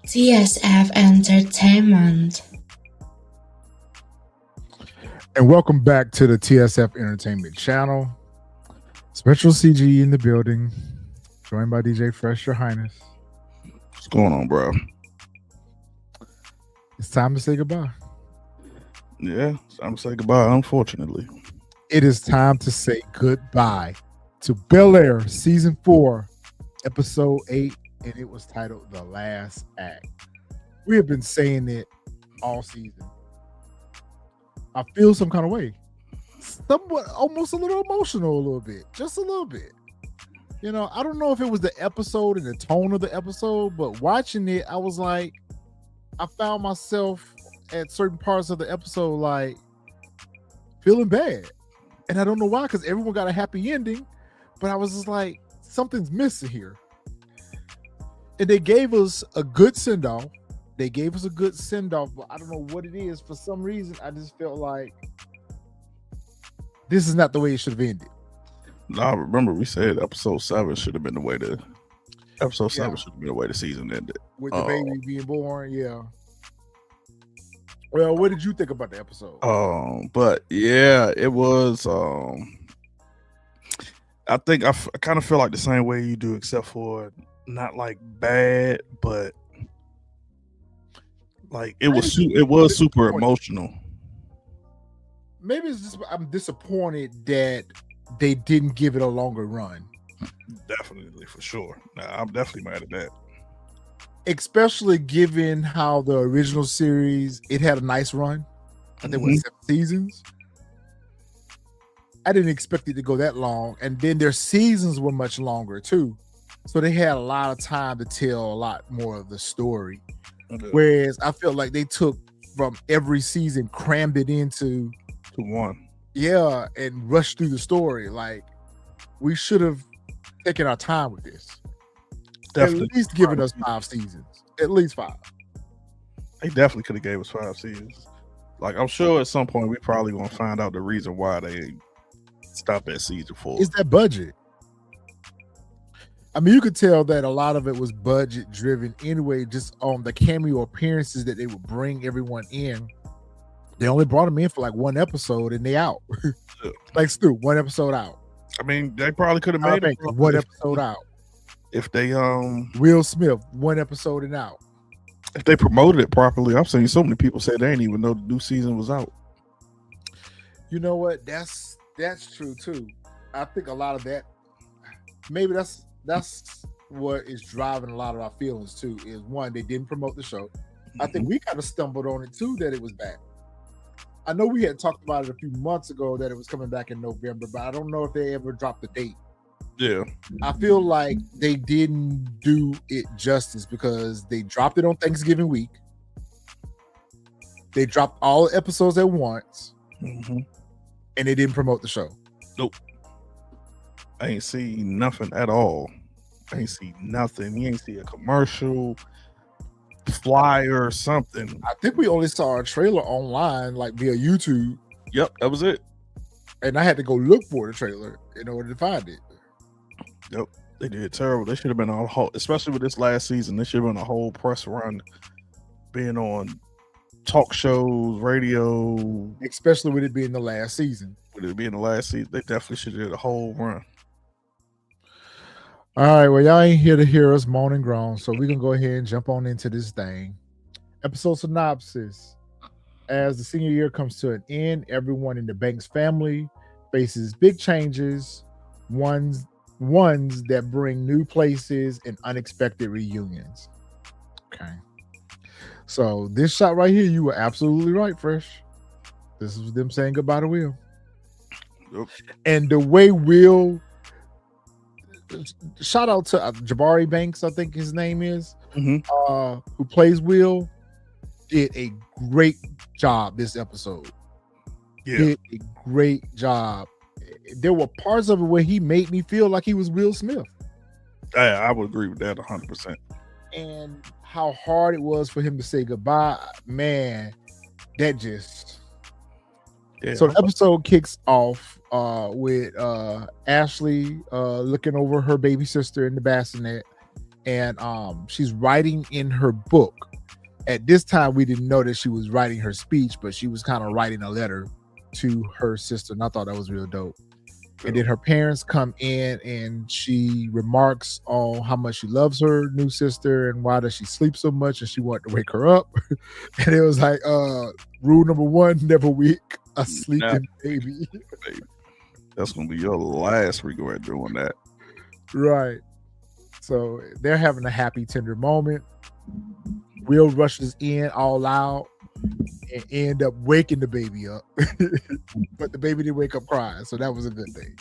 TSF Entertainment. And welcome back to the TSF Entertainment channel. Special CG in the building, joined by DJ Fresh, Your Highness. What's going on, bro? It's time to say goodbye. Yeah, it's time to say goodbye, unfortunately. It is time to say goodbye to Bel-Air Season 4, Episode 8, and it was titled The Last Act. We have been saying it all season. I feel some kind of way. Somewhat, almost a little emotional, a little bit. Just a little bit. You know, I don't know if it was the episode and the tone of the episode, but watching it, I was like, I found myself at certain parts of the episode, like, feeling bad. And I don't know why, because everyone got a happy ending, but I was just like, something's missing here. And they gave us a good send-off. They gave us a good send-off, but I don't know what it is. For some reason, I just felt like this is not the way it should have ended. No, I remember we said episode 7 should have been the way to should have been the way the season ended. With the baby being born, yeah. Well, what did you think about the episode? But yeah, it was I think I kind of feel like the same way you do, except for not like bad, but like it was super emotional. Maybe it's just I'm disappointed that they didn't give it a longer run. Definitely, for sure. Nah, I'm definitely mad at that. Especially given how the original series, it had a nice run. I think it was 7 seasons. I didn't expect it to go that long. And then their seasons were much longer too. So they had a lot of time to tell a lot more of the story. Okay. Whereas I felt like they took from every season, crammed it into one. Yeah, and rushed through the story. Like, we should have taken our time with this. Definitely. At least given us 5 seasons. At least 5. They definitely could have gave us 5 seasons. Like, I'm sure at some point we're probably going to find out the reason why they stopped at season 4. It's that budget. I mean, you could tell that a lot of it was budget driven anyway, just on the cameo appearances that they would bring everyone in. They only brought them in for like 1 episode and they out. Like Stu, 1 episode out. I mean, they probably could have made it 1 episode out. If they Will Smith, 1 episode and out. If they promoted it properly, I've seen so many people say they didn't even know the new season was out. You know what? That's true too. I think a lot of that, maybe that's what is driving a lot of our feelings too. Is one, they didn't promote the show. I think we kind of stumbled on it too, that it was back. I know we had talked about it a few months ago that it was coming back in November, but I don't know if they ever dropped the date. Yeah. I feel like they didn't do it justice because they dropped it on Thanksgiving week. They dropped all episodes at once, and they didn't promote the show. Nope. I ain't see nothing at all. I ain't see nothing. You ain't see a commercial, flyer, or something. I think we only saw a trailer online, like via YouTube. Yep, that was it. And I had to go look for the trailer in order to find it. Yep, they did terrible. They should have been on a whole, especially with this last season. They should have been a whole press run, being on talk shows, radio. Especially with it being the last season. With it being the last season, they definitely should have did a whole run. All right, well, y'all ain't here to hear us moan and groan, so we're going to go ahead and jump on into this thing. Episode synopsis. As the senior year comes to an end, everyone in the Banks family faces big changes, ones that bring new places and unexpected reunions. Okay. So this shot right here, you were absolutely right, Fresh. This is them saying goodbye to Will. Yep. And the way Will... Shout out to JabariBanks, I think his name is, who plays Will, did a great job this episode. Yeah. Did a great job. There were parts of it where he made me feel like he was Will Smith. I would agree with that 100%. And how hard it was for him to say goodbye, man, that just... Yeah. So the episode kicks off with Ashley looking over her baby sister in the bassinet, and she's writing in her book. At this time, we didn't know that she was writing her speech, but she was kind of writing a letter to her sister, and I thought that was real dope. And then her parents come in, and she remarks on how much she loves her new sister and why does she sleep so much, and she wanted to wake her up. And it was like, rule number 1: never wake a sleeping baby. That's gonna be your last regret doing that. Right. So they're having a happy, tender moment. Will rushes in all loud and end up waking the baby up. But the baby didn't wake up crying, so that was a good thing.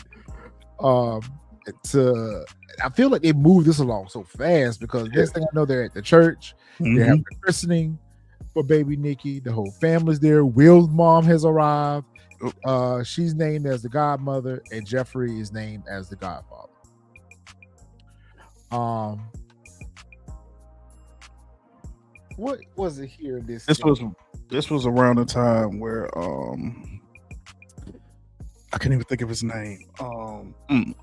I feel like they moved this along so fast because next thing I know, they're at the church. They're having a christening for baby Nikki. The whole family's there. Will's mom has arrived. She's named as the godmother, and Jeffrey is named as the godfather. What was it here? This was around the time where I can't even think of his name.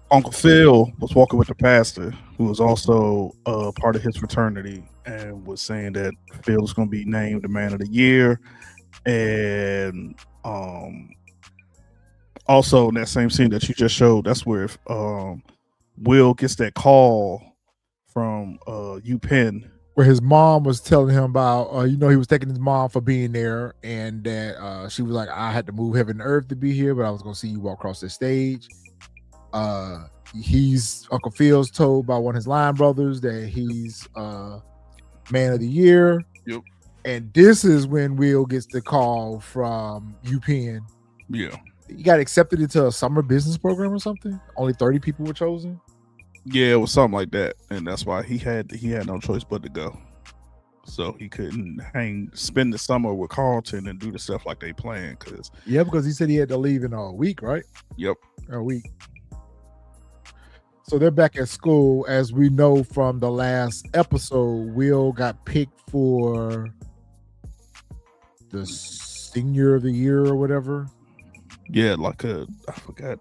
Uncle Phil was walking with the pastor, who was also part of his fraternity, and was saying that Phil was going to be named the Man of the Year, and also in that same scene that you just showed, that's where Will gets that call from UPenn, where his mom was telling him about, he was thanking his mom for being there, and that she was like, I had to move heaven and earth to be here, but I was going to see you walk across the stage. Uncle Phil's told by one of his line brothers that he's Man of the Year. Yep. And this is when Will gets the call from UPenn. Yeah. He got accepted into a summer business program or something. Only 30 people were chosen. Yeah, it was something like that, and that's why he had no choice but to go. So he couldn't spend the summer with Carlton and do the stuff like they planned. Because he said he had to leave in a week, right? Yep, a week. So they're back at school, as we know from the last episode. Will got picked for the senior of the year or whatever. Yeah, I forgot.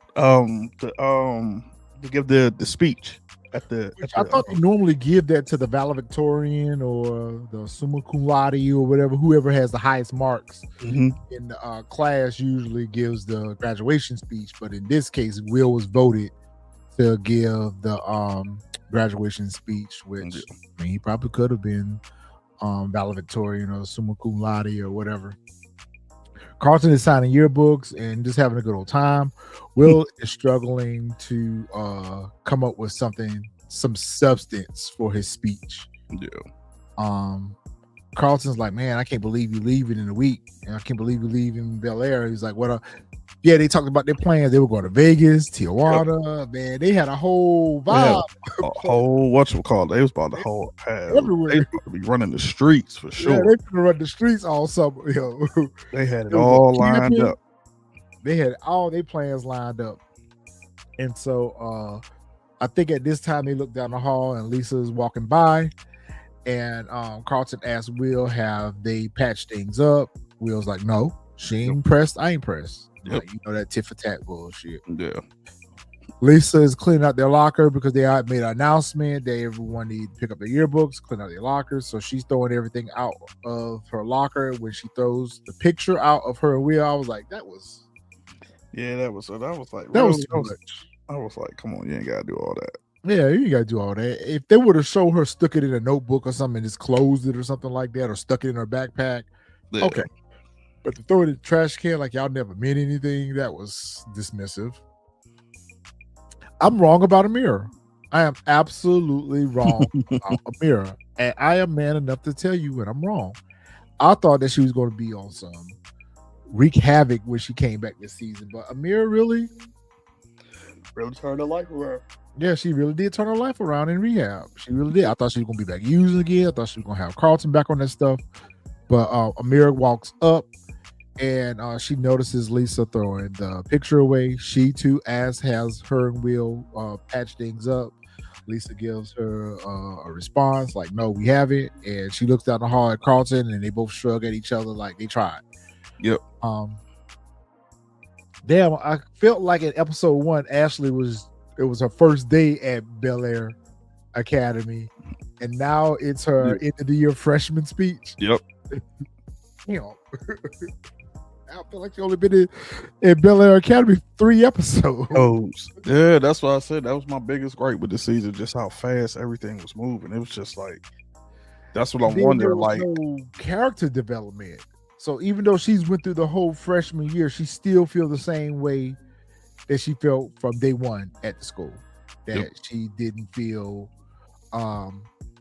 To give the speech at the. I thought they normally give that to the valedictorian or the summa cum laude or whatever. Whoever has the highest marks in the class usually gives the graduation speech. But in this case, Will was voted to give the graduation speech, which I mean, he probably could have been valedictorian or summa cum laude or whatever. Carlton is signing yearbooks and just having a good old time. Will is struggling to come up with some substance for his speech. Yeah. Carlton's like, man, I can't believe you leaving in a week, and I can't believe you leaving Bel-Air. He's like, what? Yeah, they talked about their plans. They were going to Vegas, Tijuana. Yep. Man, they had a whole vibe. A whole whatchamacallit. They was about the whole path. Everywhere. They about to be running the streets for sure. Yeah, they gonna run the streets all summer. They had it all lined up. They had all their plans lined up. And so I think at this time they look down the hall and Lisa's walking by, and Carlton asked Will, have they patched things up? Will's like, no, she ain't pressed. I ain't pressed. Yep. Like, that tit for tat bullshit. Yeah. Lisa is cleaning out their locker because they made an announcement that everyone need to pick up their yearbooks, clean out their lockers. So she's throwing everything out of her locker. When she throws the picture out of her and Will, I was like, that was like, that was too much. I was like, come on, you ain't gotta do all that. Yeah, you ain't gotta do all that. If they would have showed her stuck it in a notebook or something and just closed it or something like that, or stuck it in her backpack, okay. But to throw it in the trash can like y'all never meant anything, that was dismissive. I'm wrong about Amira. I am absolutely wrong about Amira. And I am man enough to tell you when I'm wrong. I thought that she was going to be on some wreak havoc when she came back this season. But Amira really turned her life around. Yeah, she really did turn her life around in rehab. She really did. I thought she was going to be back using again. I thought she was going to have Carlton back on that stuff. But Amira walks up, and she notices Lisa throwing the picture away. She too, as has her and Will, patch things up. Lisa gives her a response like, no, we haven't. And she looks down the hall at Carlton, and they both shrug at each other like they tried. Yep. Damn, I felt like in episode 1, Ashley was her first day at Bel-Air Academy. and now it's her end of the year freshman speech. Yep. Damn. I feel like she only been in Bel-Air Academy 3 episodes. Oh, yeah, that's why I said that was my biggest gripe with the season, just how fast everything was moving. It was just like, that's what I'm wondering. Like, no character development. So even though she's went through the whole freshman year, she still feels the same way that she felt from day one at the school. That she didn't feel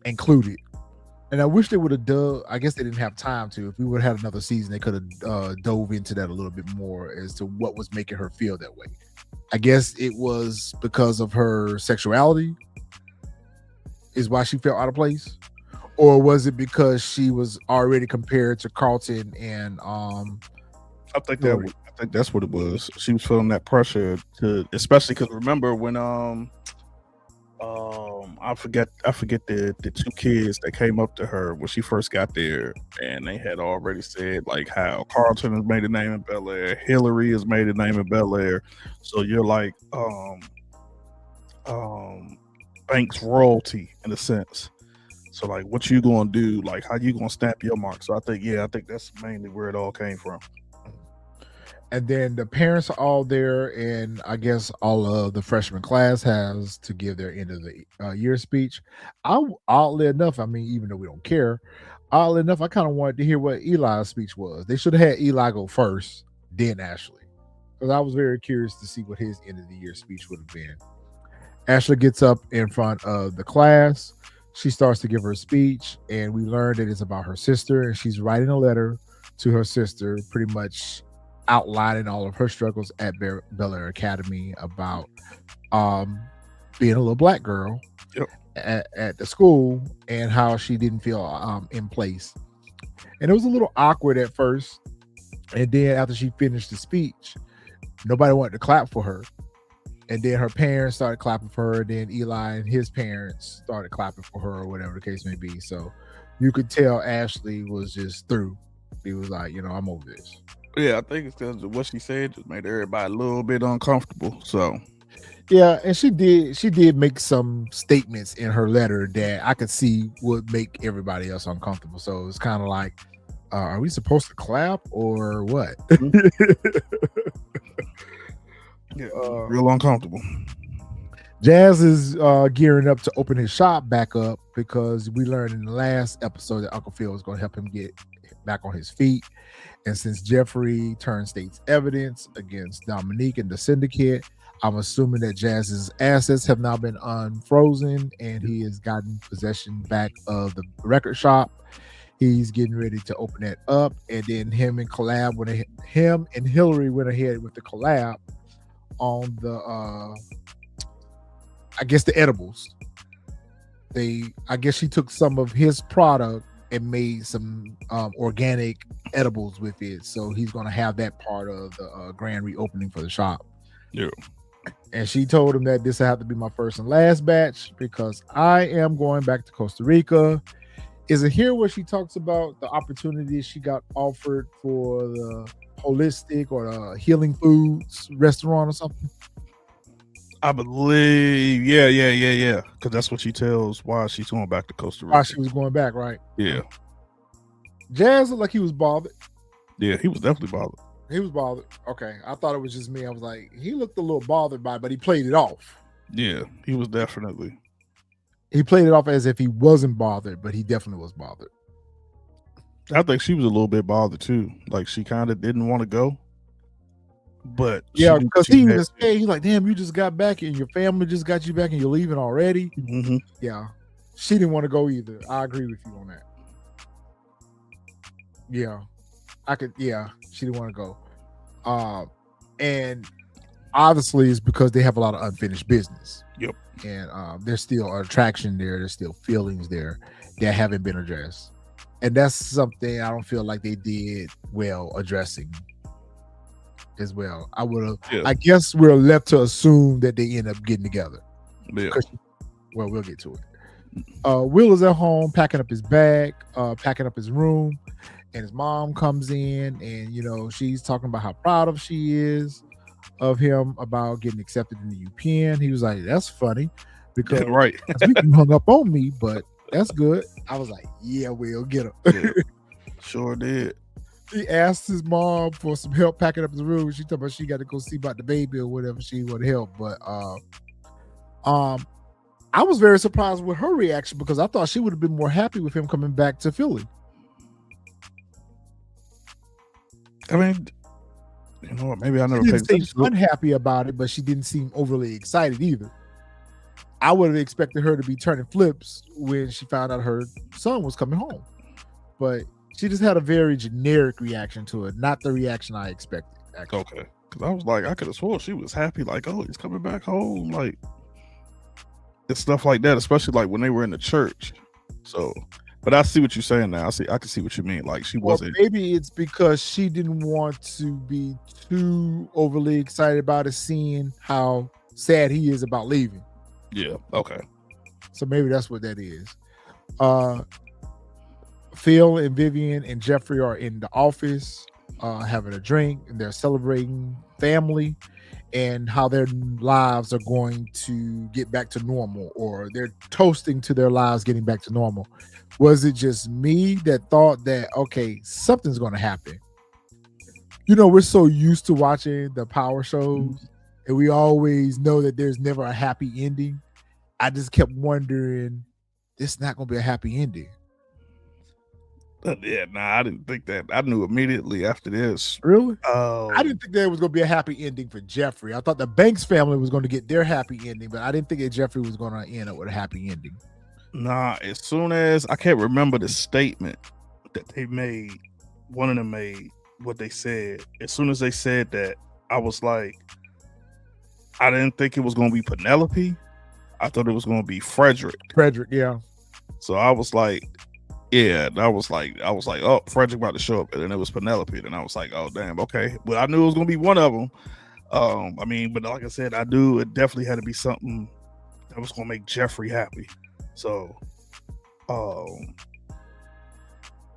included. And I wish they would have done. I guess they didn't have time to. If we would have had another season, they could have dove into that a little bit more as to what was making her feel that way. I guess it was because of her sexuality, is why she felt out of place, or was it because she was already compared to Carlton and I think that's what it was. She was feeling that pressure to, especially because remember when I forget the 2 kids that came up to her when she first got there, and they had already said like how Carlton has made a name in Bel-Air, Hilary has made a name in Bel-Air, so you're like Banks royalty in a sense. So like, what you gonna do? Like, how you gonna stamp your mark? So I think that's mainly where it all came from. And then the parents are all there, and I guess all of the freshman class has to give their end of the year speech. Oddly enough, I mean, even though we don't care, oddly enough, I kind of wanted to hear what Eli's speech was. They should have had Eli go first, then Ashley, because I was very curious to see what his end of the year speech would have been. Ashley gets up in front of the class. She starts to give her speech, and we learn that it's about her sister, and she's writing a letter to her sister, pretty much outlining all of her struggles at Bel-Air Academy about being a little black girl at the school, and how she didn't feel in place. And it was a little awkward at first, and then after she finished the speech, nobody wanted to clap for her. And then her parents started clapping for her. Then Eli and his parents started clapping for her, or whatever the case may be. So you could tell Ashley was just through. He was like, I'm over this. Yeah, I think it's because what she said just made everybody a little bit uncomfortable. So yeah, and she did make some statements in her letter that I could see would make everybody else uncomfortable. So it's kind of like, are we supposed to clap or what? Yeah, real uncomfortable. Jazz is gearing up to open his shop back up, because we learned in the last episode that Uncle Phil was going to help him get back on his feet. And since Jeffrey turned state's evidence against Dominique and the syndicate, I'm assuming that Jazz's assets have now been unfrozen, and he has gotten possession back of the record shop. He's getting ready to open that up, and then him and Hilary went ahead with the collab on the I guess the edibles. I guess she took some of his product and made some organic edibles with it, so he's going to have that part of the grand reopening for the shop. Yeah. And she told him that this will have to be my first and last batch, because I am going back to Costa Rica. Is it here where she talks about the opportunities she got offered for the holistic or the healing foods restaurant or something? I believe, yeah. Because that's what she tells why she's going back to Costa Rica. Why she was going back, right? Yeah. Jazz looked like he was bothered. Yeah, he was definitely bothered. He was bothered. Okay, I thought it was just me. I was like, he looked a little bothered by it, but he played it off. Yeah, he was definitely. He played it off as if he wasn't bothered, but he definitely was bothered. I think she was a little bit bothered too. Like, she kind of didn't want to go. But yeah, because he even said, he's like, damn, you just got back and your family just got you back and you're leaving already. Mm-hmm. Yeah, she didn't want to go either. I agree with you on that. Yeah, she didn't want to go. And obviously it's because they have a lot of unfinished business. Yep. And there's still an attraction there. There's still feelings there that haven't been addressed. And that's something I don't feel like they did well addressing as well. I guess we're left to assume that they end up getting together. Yeah. Well, we'll get to it. Will is at home packing up his bag, packing up his room, and his mom comes in, and she's talking about how proud she is of him about getting accepted in the UPenn. He was like, "That's funny," because right, you hung up on me, but That's good. I was like, yeah, we'll get him. Yeah, sure did. He asked his mom for some help packing up his room. She told me she got to go see about the baby or whatever. She wanted help, but I was very surprised with her reaction because I thought she would have been more happy with him coming back to Philly. I mean, you know what? Maybe I never She paid didn't seem attention. unhappy about it, but she didn't seem overly excited either. I would have expected her to be turning flips when she found out her son was coming home, but she just had a very generic reaction to it, not the reaction I expected. Actually. Okay, because I was like, I could have sworn she was happy, like, oh, he's coming back home, like, and stuff like that, especially like when they were in the church. So, but I see what you're saying now. I can see what you mean. Like she wasn't. Maybe it's because she didn't want to be too overly excited about it, seeing how sad he is about leaving. Yeah. Okay. So maybe that's what that is. Phil and Vivian and Jeffrey are in the office having a drink, and they're celebrating family and how their lives are going to get back to normal, or they're toasting to their lives getting back to normal. Was it just me that thought that, okay, something's going to happen? You know, we're so used to watching the power shows, and we always know that there's never a happy ending. I just kept wondering, this is not going to be a happy ending. Yeah, I didn't think that. I knew immediately after this. Really? I didn't think there was going to be a happy ending for Jeffrey. I thought the Banks family was going to get their happy ending, but I didn't think that Jeffrey was going to end up with a happy ending. Nah, as soon as I can't remember the statement that they made, one of them made what they said. As soon as they said that, I was like, I didn't think it was going to be Penelope. I thought it was going to be Frederick. Frederick, yeah. So I was like, yeah, I was like, oh, Frederick about to show up, and then it was Penelope, and I was like, oh damn, okay. But I knew it was gonna be one of them. I mean, but like I said, I knew it definitely had to be something that was gonna make Jeffrey happy. So,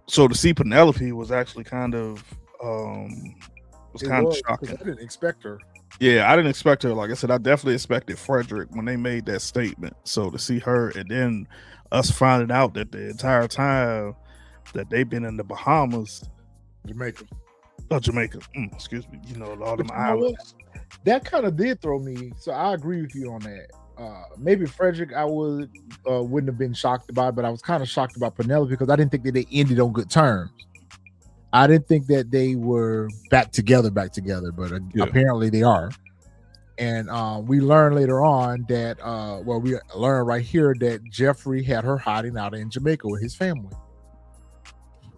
so to see Penelope was actually kind of shocking. I didn't expect her. Yeah, I didn't expect her. Like I said, I definitely expected Frederick when they made that statement. So to see her, and then us finding out that the entire time that they've been in the Bahamas, Jamaica, excuse me, you know, all them islands. That kind of did throw me. So I agree with you on that. Maybe Frederick, I wouldn't have been shocked about, but I was kind of shocked about Penelope because I didn't think that they ended on good terms. I didn't think that they were back together, but apparently they are. And we learn later on that, we learn right here that Jeffrey had her hiding out in Jamaica with his family.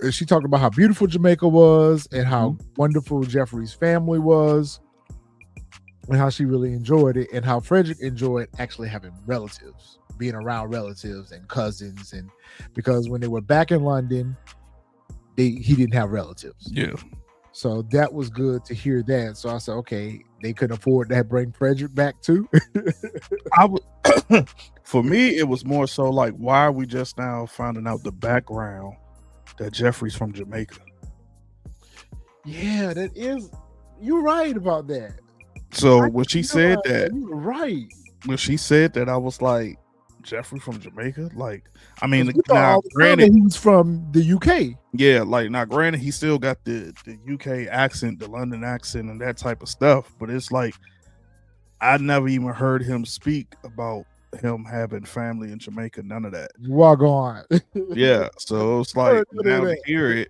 And she talked about how beautiful Jamaica was and how wonderful Jeffrey's family was and how she really enjoyed it, and how Frederick enjoyed actually having relatives, being around relatives and cousins. And because when they were back in London, he didn't have relatives. Yeah. So that was good to hear that. So I said, okay, they couldn't afford to bring Frederick back too. For me, it was more so like, why are we just now finding out the background that Jeffrey's from Jamaica? Yeah, that is. You're right about that. So when she said that, you're right. When she said that, I was like, Jeffrey from Jamaica? Like, I mean, now granted, he was from the UK. Yeah, like now granted, he still got the UK accent, the London accent, and that type of stuff. But it's like, I never even heard him speak about him having family in Jamaica. None of that. Walk on. Yeah, so it's like now to hear it,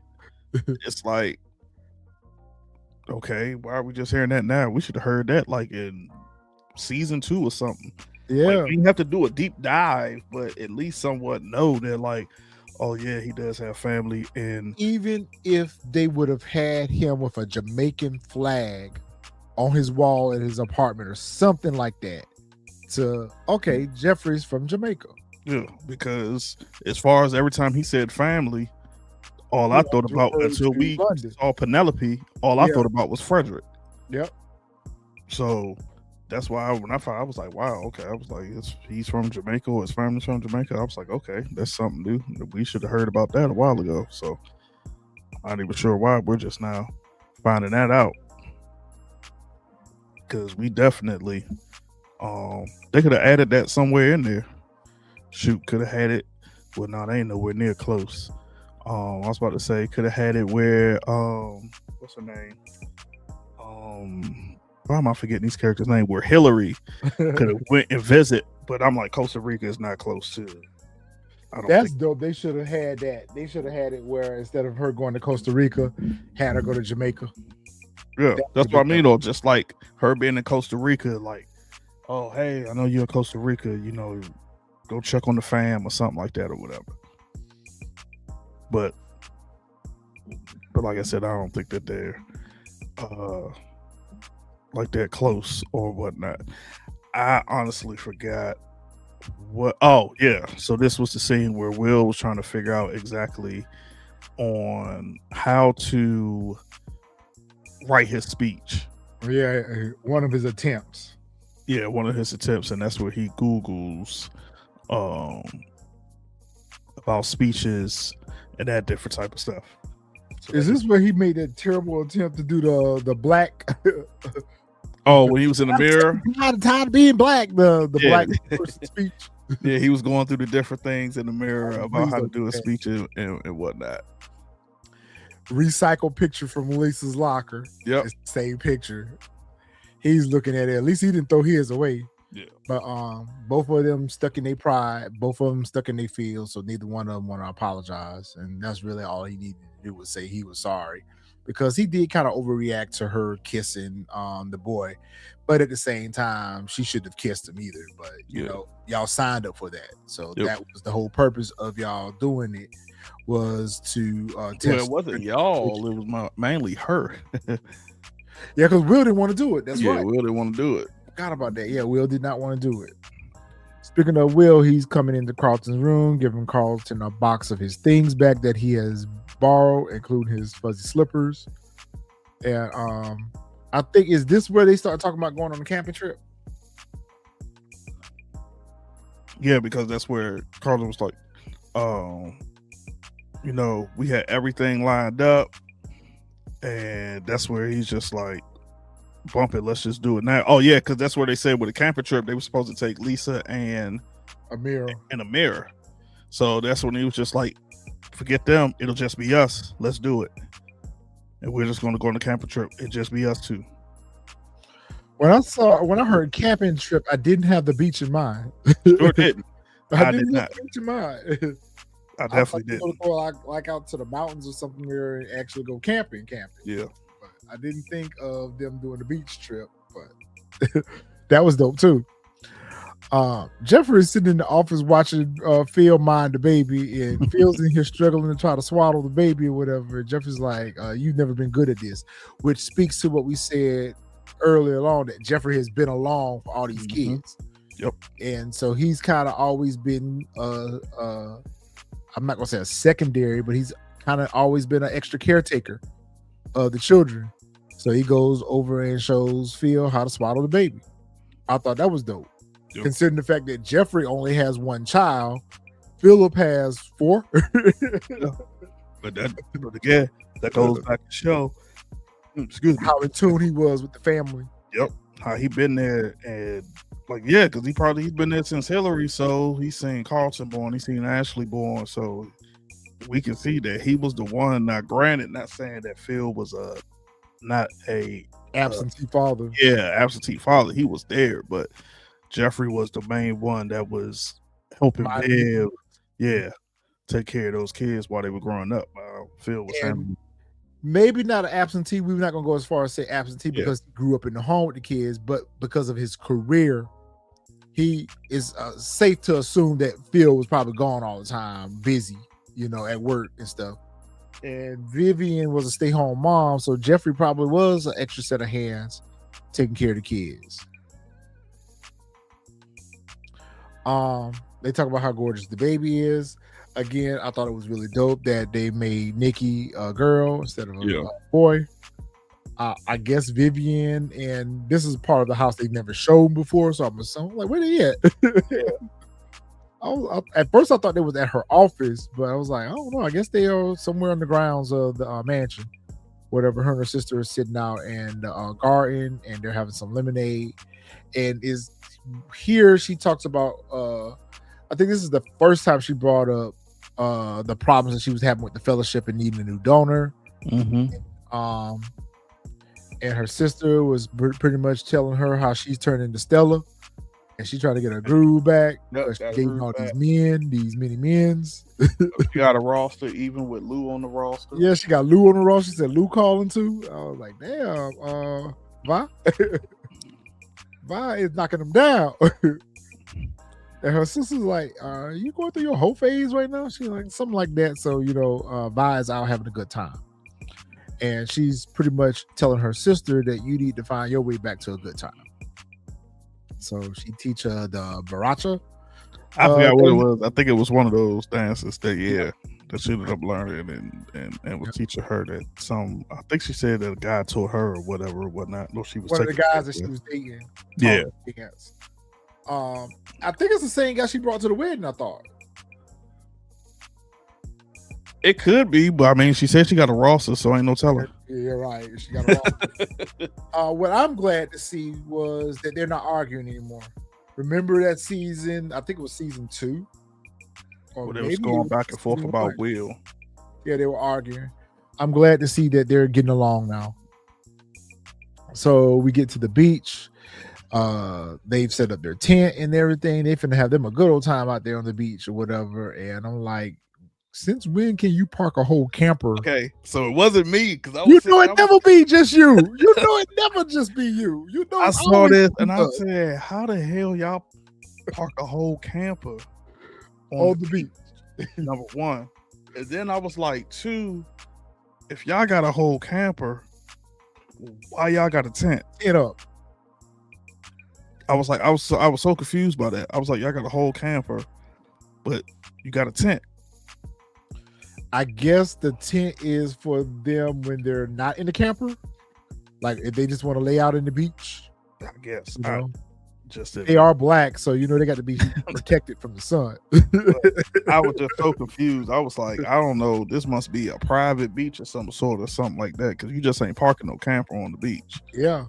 it's like, okay, why are we just hearing that now? We should have heard that like in season 2 or something. Yeah, like, you have to do a deep dive, but at least somewhat know that, like, oh yeah, he does have family. And even if they would have had him with a Jamaican flag on his wall in his apartment or something like that, okay, Jeffrey's from Jamaica. Yeah, because as far as every time he said family, all I thought about until we saw Penelope, all I thought about was Frederick. Yep. So that's why when I found, I was like, wow, okay. I was like, he's from Jamaica, or his family's from Jamaica. I was like, okay, that's something new. We should have heard about that a while ago. So I'm not even sure why we're just now finding that out. Because we definitely, they could have added that somewhere in there. Shoot, could have had it Well, no, they ain't nowhere near close. I was about to say could have had it where what's her name? Why am I forgetting these characters' name? Where Hilary could have went and visit, but I'm like Costa Rica is not close to. That's dope. They should have had that. They should have had it where instead of her going to Costa Rica, had her go to Jamaica. Yeah, that's what I mean. Though, just like her being in Costa Rica, like, oh hey, I know you're in Costa Rica. You know, go check on the fam or something like that or whatever. But like I said, I don't think that they're like that close or whatnot. I honestly forgot what. Oh yeah, so this was the scene where Will was trying to figure out exactly on how to write his speech. Yeah, one of his attempts. Yeah, one of his attempts, and that's where he Googles about speeches and that different type of stuff. So is this where he made that terrible attempt to do the black? Oh, when he was in the mirror, tired of being black. The black person speech. Yeah, he was going through the different things in the mirror about how to do a speech and whatnot. Recycle picture from Lisa's locker. Yep, it's the same picture. He's looking at it. At least he didn't throw his away. Yeah, but both of them stuck in their pride. Both of them stuck in their field. So neither one of them want to apologize, and that's really all he needed to do was say he was sorry, because he did kind of overreact to her kissing the boy, but at the same time she shouldn't have kissed him either. But you know, y'all signed up for that, so that was the whole purpose of y'all doing it, was to test. Well, it wasn't y'all, it was mainly her. Yeah, because Will didn't want to do it. That's right. Will didn't want to do it. Forgot about that. Yeah, Will did not want to do it. Speaking of Will, he's coming into Carlton's room, giving Carlton a box of his things back that he has borrowed, including his fuzzy slippers. And I think, is this where they start talking about going on a camping trip? Yeah, because that's where Carlton was like, you know, we had everything lined up, and that's where he's just like, bump it, let's just do it now. Oh yeah, because that's where they said with a camping trip they were supposed to take Lisa and Amir. So that's when he was just like, forget them, it'll just be us, let's do it, and we're just going to go on a camping trip, it just be us two. When I heard camping trip, I didn't have the beach in mind. Sure didn't. I did not have the beach in mind. I definitely didn't. Go like out to the mountains or something where and actually go camping. Yeah. But I didn't think of them doing the beach trip, but that was dope too. Jeffrey is sitting in the office watching Phil mind the baby, and Phil's in here struggling to try to swaddle the baby or whatever. And Jeffrey's like, you've never been good at this, which speaks to what we said earlier on, that Jeffrey has been along for all these kids. Yep. And so he's kind of always been I'm not gonna say a secondary, but he's kind of always been an extra caretaker of the children. So he goes over and shows Phil how to swaddle the baby. I thought that was dope. Yep. Considering the fact that Jeffrey only has one child, Philip has 4. Yeah. But that goes back to show, excuse me, how in tune he was with the family. Yep. How he been there, and like, yeah, because he's been there since Hilary, so he's seen Carlton born, he's seen Ashley born, so we can see that he was the one. Now, granted, not saying that Phil was not a absentee father. Yeah, absentee father. He was there, but Jeffrey was the main one that was helping Bill, take care of those kids while they were growing up. Phil was handling. Maybe not an absentee. We're not gonna go as far as say absentee because he grew up in the home with the kids, but because of his career, he is safe to assume that Phil was probably gone all the time, busy, at work and stuff. And Vivian was a stay-home mom, so Jeffrey probably was an extra set of hands taking care of the kids. They talk about how gorgeous the baby is. Again, I thought it was really dope that they made Nikki a girl instead of a boy. I guess Vivian, and this is part of the house they've never shown before, so I'm assuming, like, where they at? At first I thought they was at her office, but I was like, I don't know. I guess they are somewhere on the grounds of the mansion. Whatever, her and her sister are sitting out in the garden, and they're having some lemonade. And is here she talks about, I think this is the first time she brought up the problems that she was having with the fellowship and needing a new donor. Mm-hmm. And her sister was pretty much telling her how she's turned into Stella, and she tried to get her groove back. Yep, She gave all these many men's. She got a roster even with Lou on the roster. Yeah, she got Lou on the roster. She said Lou calling too. I was like, damn, Vi, Vi is knocking them down. And her sister's like, you going through your whole phase right now? She's like, something like that. So, Vi is out having a good time. And she's pretty much telling her sister that you need to find your way back to a good time. So she teach her the baracha. I forgot what it was. I think it was one of those dances that she ended up learning and was teaching her that I think she said that a guy told her or whatnot. No, she was one of the guys that she was dating. Yeah. I think it's the same guy she brought to the wedding, I thought. It could be, but I mean, she said she got a roster, so ain't no telling. Yeah, you're right. She got a roster. What I'm glad to see was that they're not arguing anymore. Remember that season? I think it was season 2. Or they was going back and forth about Will. Yeah, they were arguing. I'm glad to see that they're getting along now. So we get to the beach. They've set up their tent and everything. They finna have them a good old time out there on the beach or whatever. And I'm like, since when can you park a whole camper? Okay, so it wasn't me because it never be just you. You know it never just be you. You know I saw this and I said, how the hell y'all park a whole camper on the beach? Number one, and then I was like, 2, if y'all got a whole camper, why y'all got a tent? Tent up. I was like, I was so confused by that. I was like, y'all got a whole camper, but you got a tent. I guess the tent is for them when they're not in the camper, like if they just want to lay out in the beach. I guess. They are black, so they got to be protected from the sun. I was just so confused. I was like, I don't know. This must be a private beach or some sort or something like that, because you just ain't parking no camper on the beach. Yeah.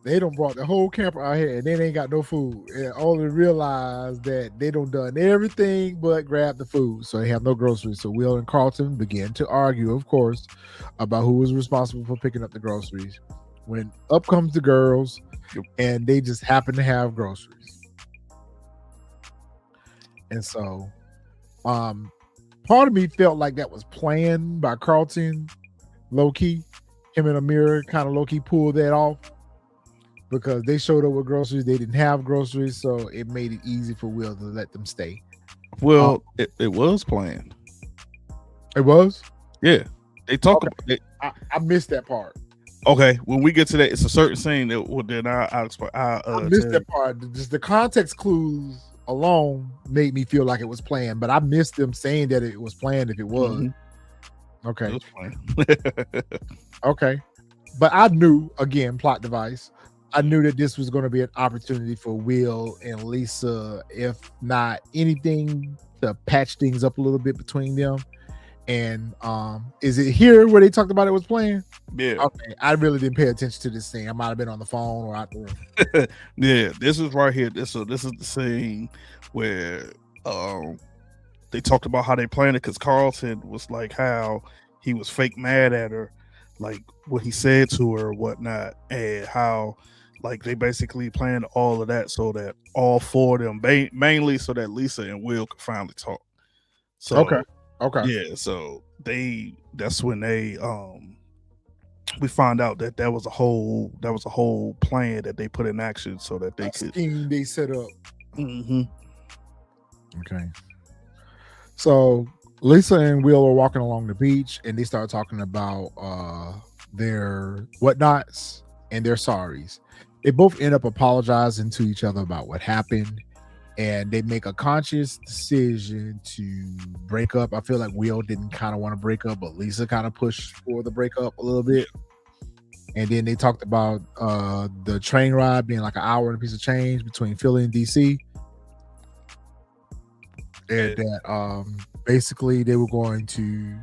They done brought the whole camper out here and they ain't got no food. And only realized that they done everything but grab the food. So they have no groceries. So Will and Carlton began to argue, of course, about who was responsible for picking up the groceries. When up comes the girls and they just happen to have groceries. And so part of me felt like that was planned by Carlton, low-key. Him and Amira kind of low-key pulled that off. Because they showed up with groceries, they didn't have groceries, so it made it easy for Will to let them stay. Well, it was planned. It was? Yeah. They talk about it. I missed that part. Okay, when we get to that, it's a certain scene that I'll explain. I missed that part. Just the context clues alone made me feel like it was planned, but I missed them saying that it was planned if it was. Mm-hmm. Okay. It was planned. Okay. But I knew, again, plot device. I knew that this was going to be an opportunity for Will and Lisa, if not anything, to patch things up a little bit between them. And is it here where they talked about it was playing? Yeah. Okay. I really didn't pay attention to this thing. I might have been on the phone or out the room. Yeah, this is right here. This is the scene where they talked about how they planned it, because Carlton was like how he was fake mad at her, like what he said to her or whatnot, and how like they basically planned all of that so that all 4 of them, mainly so that Lisa and Will could finally talk. So okay, yeah. So that's when they we found out that that was a whole plan that they put in action so that they could scheme they set up. Mm-hmm. Okay. So Lisa and Will are walking along the beach and they start talking about their whatnots and their sorries. They both end up apologizing to each other about what happened, and they make a conscious decision to break up. I feel like Will didn't kind of want to break up, but Lisa kind of pushed for the breakup a little bit. And then they talked about the train ride being like an hour and a piece of change between Philly and DC. And that basically they were going to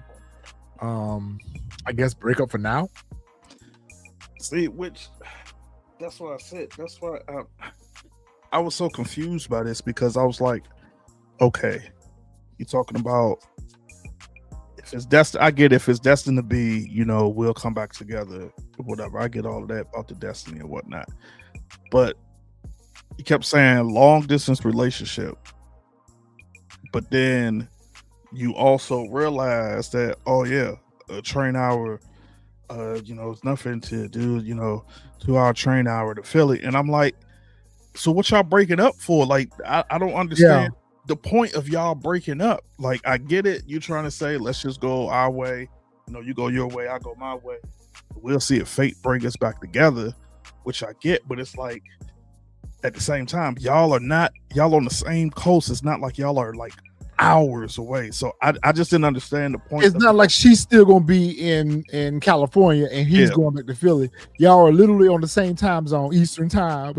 I guess break up for now. See, which that's what I said. That's why I was so confused by this, because I was like, okay, You're talking about if it's destined. I get if it's destined to be, we'll come back together, whatever. I get all of that about the destiny and whatnot. But you kept saying long distance relationship, but then you also realize that, oh yeah, a train hour, it's nothing to do, 2-hour train hour to Philly. And I'm like, so what y'all breaking up for? Like, I don't understand the point of y'all breaking up. Like, I get it. You trying to say, let's just go our way. You go your way, I go my way. We'll see if fate bring us back together, which I get. But it's like, at the same time, y'all on the same coast. It's not like y'all are like hours away. So I just didn't understand the point. It's not like she's still gonna be in California and he's going back to Philly. Y'all are literally on the same time zone, Eastern time.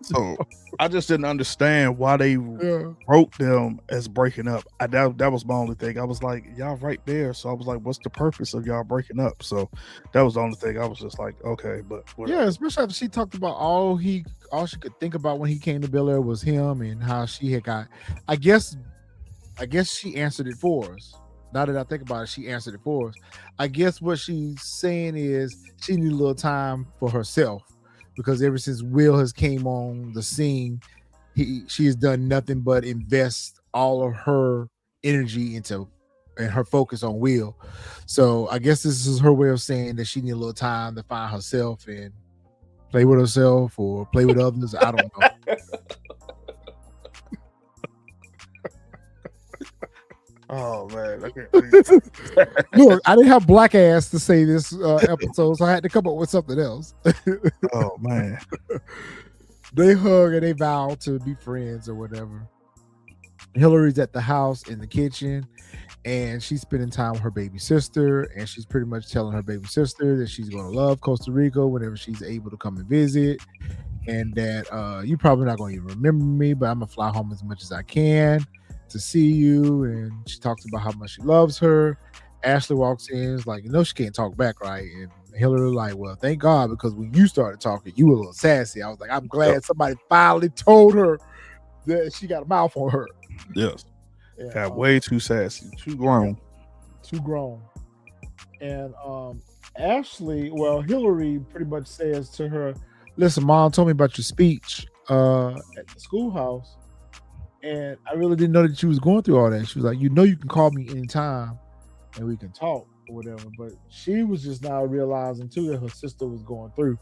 So I just didn't understand why they wrote them as breaking up. That was my only thing. I was like, y'all right there. So I was like, what's the purpose of y'all breaking up? So that was the only thing. I was just like, okay, but whatever. Yeah, especially after she talked about all she could think about when he came to Bel-Air was him and how she had got. I guess she answered it for us. Now that I think about it, she answered it for us. I guess what she's saying is she needed a little time for herself because ever since Will has came on the scene, she has done nothing but invest all of her energy into and her focus on Will. So I guess this is her way of saying that she needs a little time to find herself and play with herself or play with others. I don't know. Oh man, Look, I didn't have black ass to say this episode, so I had to come up with something else. Oh man, they hug and they vow to be friends or whatever. Hilary's at the house in the kitchen, and she's spending time with her baby sister, and she's pretty much telling her baby sister that she's going to love Costa Rica whenever she's able to come and visit, and that you're probably not going to even remember me, but I'm gonna fly home as much as I can to see you. And she talks about how much she loves her. Ashley walks in, is like, she can't talk back, right? And Hilary like, well, thank God, because when you started talking, you were a little sassy. I was like, I'm glad somebody finally told her that she got a mouth on her. Yes. Yeah, got way too sassy, too grown. And Hilary pretty much says to her, listen, Mom told me about your speech at the schoolhouse, and I really didn't know that you was going through all that. She was like, you can call me anytime and we can talk or whatever. But she was just now realizing too that her sister was going through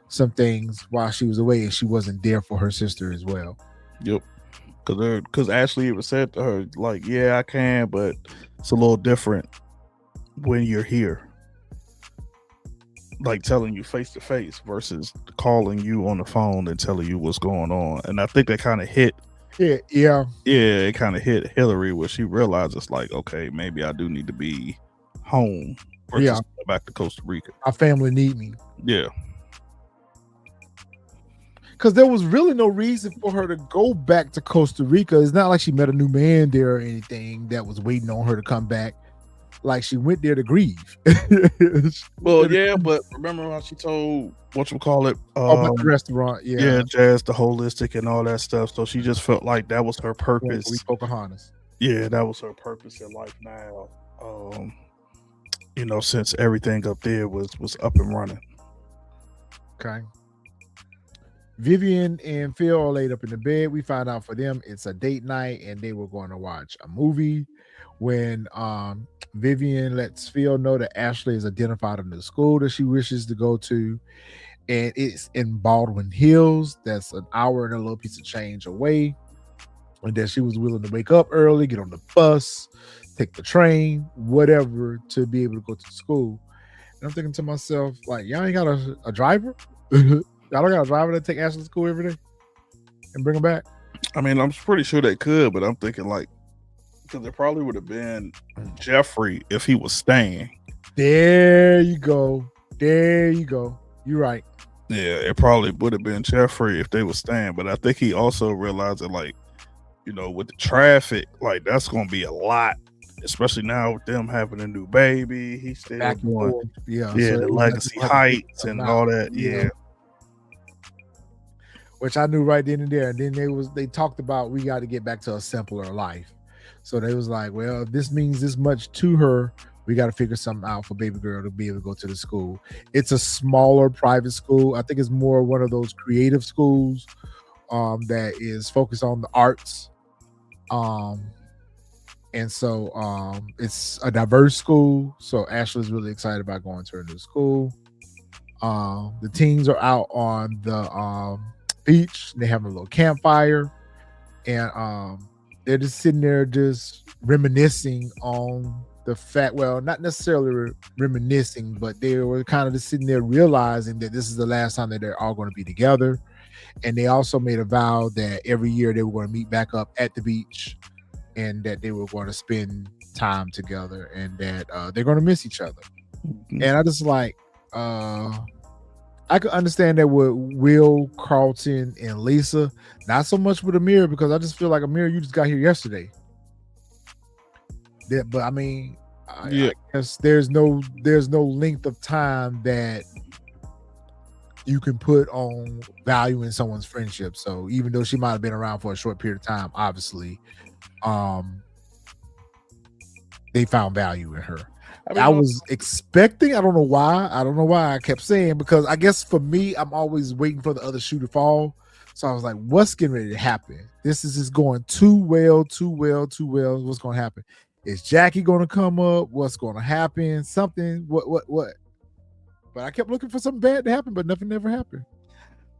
some things while she was away, and she wasn't there for her sister as well. Yep. Because Ashley even said to her, like, yeah, I can, but it's a little different when you're here. Like telling you face to face versus calling you on the phone and telling you what's going on. And I think that kind of hit. Yeah, it kind of hit Hilary where she realizes, like, okay, maybe I do need to be home versus back to Costa Rica. My family need me. Yeah. Because there was really no reason for her to go back to Costa Rica. It's not like she met a new man there or anything that was waiting on her to come back. Like, she went there to grieve. Well, yeah, but remember how she told whatchamacallit? About the restaurant, yeah, Jazz, the holistic and all that stuff. So she just felt like that was her purpose. Pocahontas. Yeah, that was her purpose in life now. Since everything up there was up and running. Okay. Vivian and Phil are laid up in the bed. We find out for them it's a date night and they were going to watch a movie when Vivian lets Phil know that Ashley is identified in the school that she wishes to go to, and it's in Baldwin Hills. That's an hour and a little piece of change away, and that she was willing to wake up early, get on the bus, take the train, whatever, to be able to go to school. And I'm thinking to myself, like, y'all ain't got a driver? Y'all don't got a driver to take Ashley to school every day and bring her back? I mean, I'm pretty sure they could, but I'm thinking, like, because there probably would have been Jeffrey if he was staying. There you go. You're right. Yeah, it probably would have been Jeffrey if they were staying. But I think he also realized that, like, with the traffic, like, that's going to be a lot, especially now with them having a new baby. He's still back and going, forth. Yeah, so the Legacy Heights and all that. Yeah. Which I knew right then and there. And then they talked about, we got to get back to a simpler life. So they was like, well, if this means this much to her, we got to figure something out for baby girl to be able to go to the school. It's a smaller private school. I think it's more one of those creative schools that is focused on the arts. And so it's a diverse school. So Ashley's really excited about going to her new school. The teens are out on the beach. They have a little campfire. And they're just sitting there just reminiscing on the fact, well, not necessarily reminiscing, but they were kind of just sitting there realizing that this is the last time that they're all going to be together. And they also made a vow that every year they were going to meet back up at the beach and that they were going to spend time together and that they're going to miss each other. Mm-hmm. And I just like, I could understand that with Will, Carlton, and Lisa. Not so much with Amir, because I just feel like Amir, you just got here yesterday. But I mean, I guess there's no length of time that you can put on value in someone's friendship. So even though she might have been around for a short period of time, obviously, they found value in her. I was expecting, I don't know why I kept saying, because I guess for me, I'm always waiting for the other shoe to fall. So I was like, what's getting ready to happen? This is just going too well. What's going to happen? Is Jackie going to come up? What's going to happen? Something, what? But I kept looking for something bad to happen, but nothing ever happened.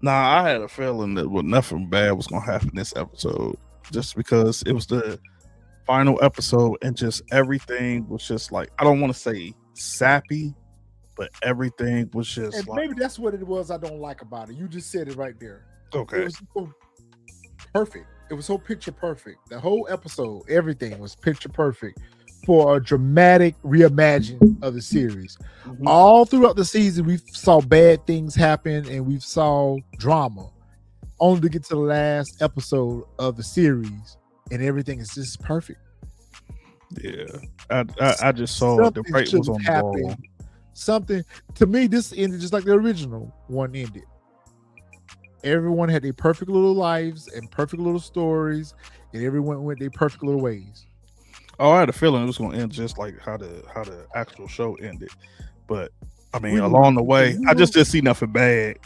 Nah, I had a feeling that nothing bad was going to happen this episode, just because it was the final episode and just everything was just like, I don't want to say sappy, but everything was just and like, maybe that's what it was I don't like about it. You just said it right there. Okay. It was so perfect. It was so picture perfect. The whole episode, everything was picture perfect for a dramatic reimagining of the series. Mm-hmm. All throughout the season, we saw bad things happen and we saw drama, only to get to the last episode of the series and everything is just perfect. Yeah, I just saw the rate was on the ball. Something to me, this ended just like the original one ended. Everyone had their perfect little lives and perfect little stories, and everyone went their perfect little ways. Oh, I had a feeling it was going to end just like how the actual show ended, but I mean, along the way, I just didn't see nothing bad.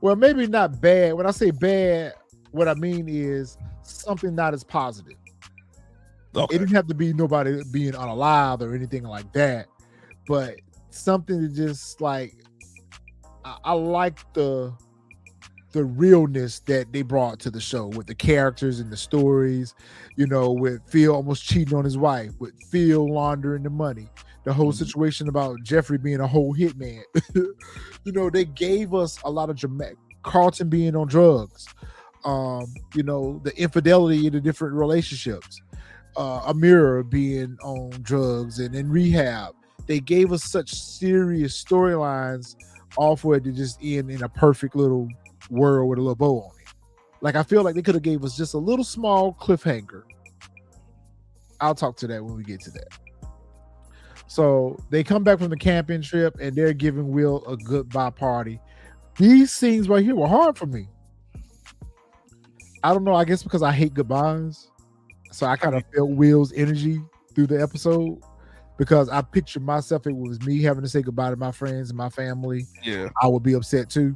Well, maybe not bad. When I say bad, what I mean is something not as positive. Okay. It didn't have to be nobody being unalive or anything like that, but something to just like, I like the realness that they brought to the show with the characters and the stories, you know, with Phil almost cheating on his wife, with Phil laundering the money, the whole situation about Jeffrey being a whole hitman. You know, they gave us a lot of dramatic, Carlton being on drugs, you know, the infidelity in the different relationships, Amira being on drugs and in rehab. They gave us such serious storylines, all for it to just end in a perfect little world with a little bow on it. Like, I feel like they could have gave us just a little small cliffhanger. I'll talk to that when we get to that. So they come back from the camping trip and they're giving Will a goodbye party. These scenes right here were hard for me. I don't know, I guess because I hate goodbyes. So I kind of felt Will's energy through the episode, because I pictured myself, if it was me having to say goodbye to my friends and my family, I would be upset too.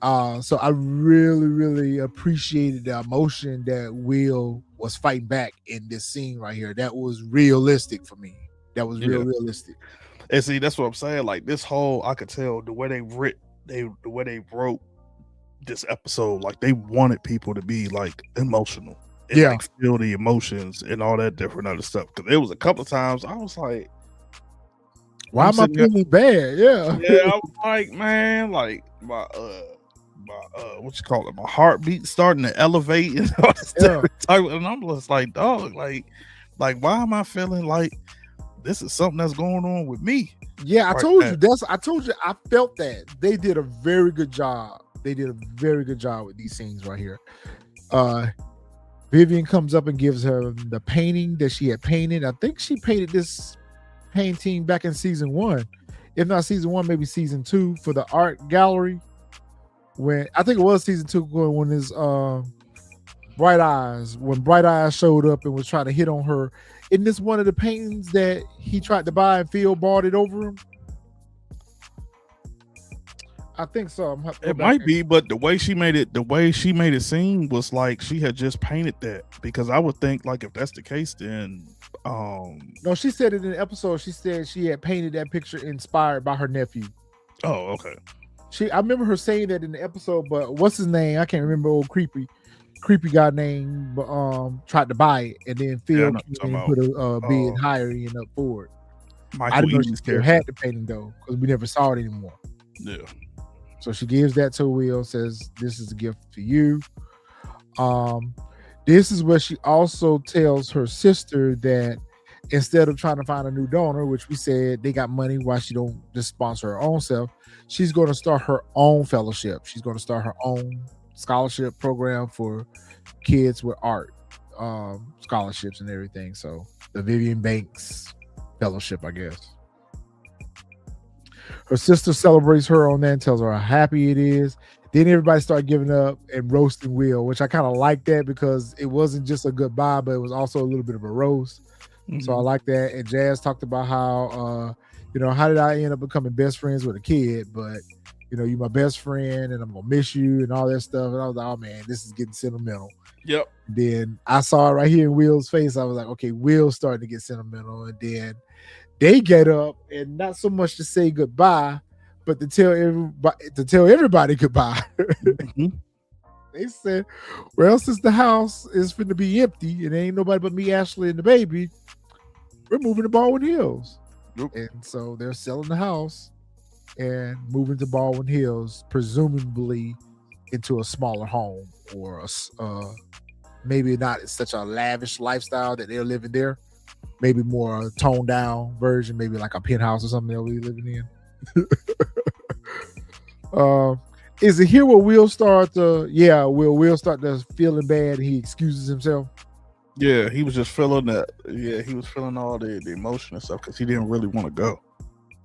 So I really, really appreciated the emotion that Will was fighting back in this scene right here. That was realistic for me. That was realistic. And see, that's what I'm saying. Like, this whole, I could tell the way they wrote this episode, like they wanted people to be like emotional. And like feel the emotions and all that different other stuff. Because there was a couple of times I was like, why am I feeling bad? Yeah, I was like, man, like my what you call it, my heartbeat starting to elevate and all this different type. And I'm just like, dog, like why am I feeling like this is something that's going on with me? Yeah, I told you I felt that. They did a very good job. They did a very good job with these scenes right here. Vivian comes up and gives her the painting that she had painted. I think she painted this painting back in season 1. If not season 1, maybe season 2 for the art gallery. When I think it was season 2 when his Bright Eyes, when Bright Eyes showed up and was trying to hit on her, isn't this one of the paintings that he tried to buy and Phil bought it over him? I think so. It might be, but the way she made it seem was like she had just painted that. Because I would think like if that's the case, then no, she said it in the episode. She said she had painted that picture inspired by her nephew. Oh, okay. I remember her saying that in the episode, but what's his name? I can't remember. Old creepy guy named tried to buy it, and then Phil came and put a bid higher end up for it. I didn't know she still had the painting though, because we never saw it anymore. Yeah. So she gives that to Will, says, "This is a gift for you." This is where she also tells her sister that instead of trying to find a new donor, which we said they got money, why she don't just sponsor her own self, she's going to start her own fellowship. She's going to start her own scholarship program for kids with art scholarships and everything. So the JabariBanks fellowship, I guess. Her sister celebrates her on that and tells her how happy it is. Then everybody started giving up and roasting Will, which I kind of like that because it wasn't just a goodbye, but it was also a little bit of a roast. Mm-hmm. So I like that. And Jazz talked about how, how did I end up becoming best friends with a kid? But, you're my best friend and I'm going to miss you and all that stuff. And I was like, oh, man, this is getting sentimental. Yep. Then I saw it right here in Will's face. I was like, okay, Will's starting to get sentimental. And then they get up and not so much to say goodbye, but to tell everybody goodbye. Mm-hmm. They said, well, since the house is finna be empty and ain't nobody but me, Ashley, and the baby, we're moving to Baldwin Hills. Yep. And so they're selling the house and moving to Baldwin Hills, presumably into a smaller home or maybe not such a lavish lifestyle that they're living there. Maybe more a toned down version, maybe like a penthouse or something they'll be living in. Is it here where Will start to feeling bad and he excuses himself? Yeah, he was just feeling that. Yeah, he was feeling all the emotion and stuff because he didn't really want to go.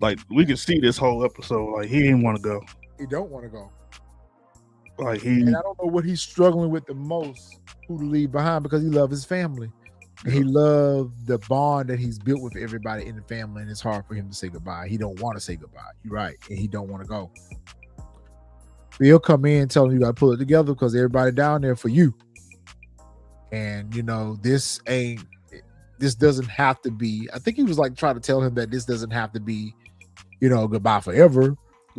Like we could see this whole episode, like he didn't want to go. He don't want to go. And I don't know what he's struggling with the most, who to leave behind, because he loves his family. And he loved the bond that he's built with everybody in the family, and it's hard for him to say goodbye. He don't want to say goodbye. You're right, and he don't want to go. But he'll come in and tell him you got to pull it together because everybody down there for you. And this doesn't have to be. I think he was like trying to tell him that this doesn't have to be, goodbye forever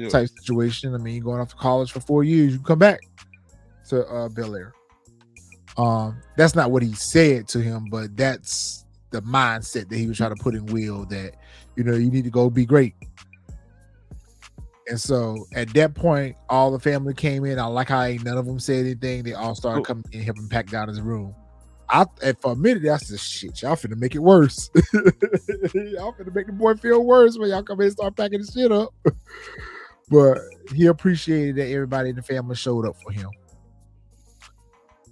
type situation. I mean, you're going off to college for 4 years, you come back to Bel-Air. That's not what he said to him, but that's the mindset that he was trying to put in Will, that you need to go be great. And so at that point, all the family came in. I like how none of them said anything. They all started coming in, helping pack down his room. For a minute, I said, shit, y'all finna make it worse. Y'all finna make the boy feel worse when y'all come in and start packing his shit up. But he appreciated that everybody in the family showed up for him.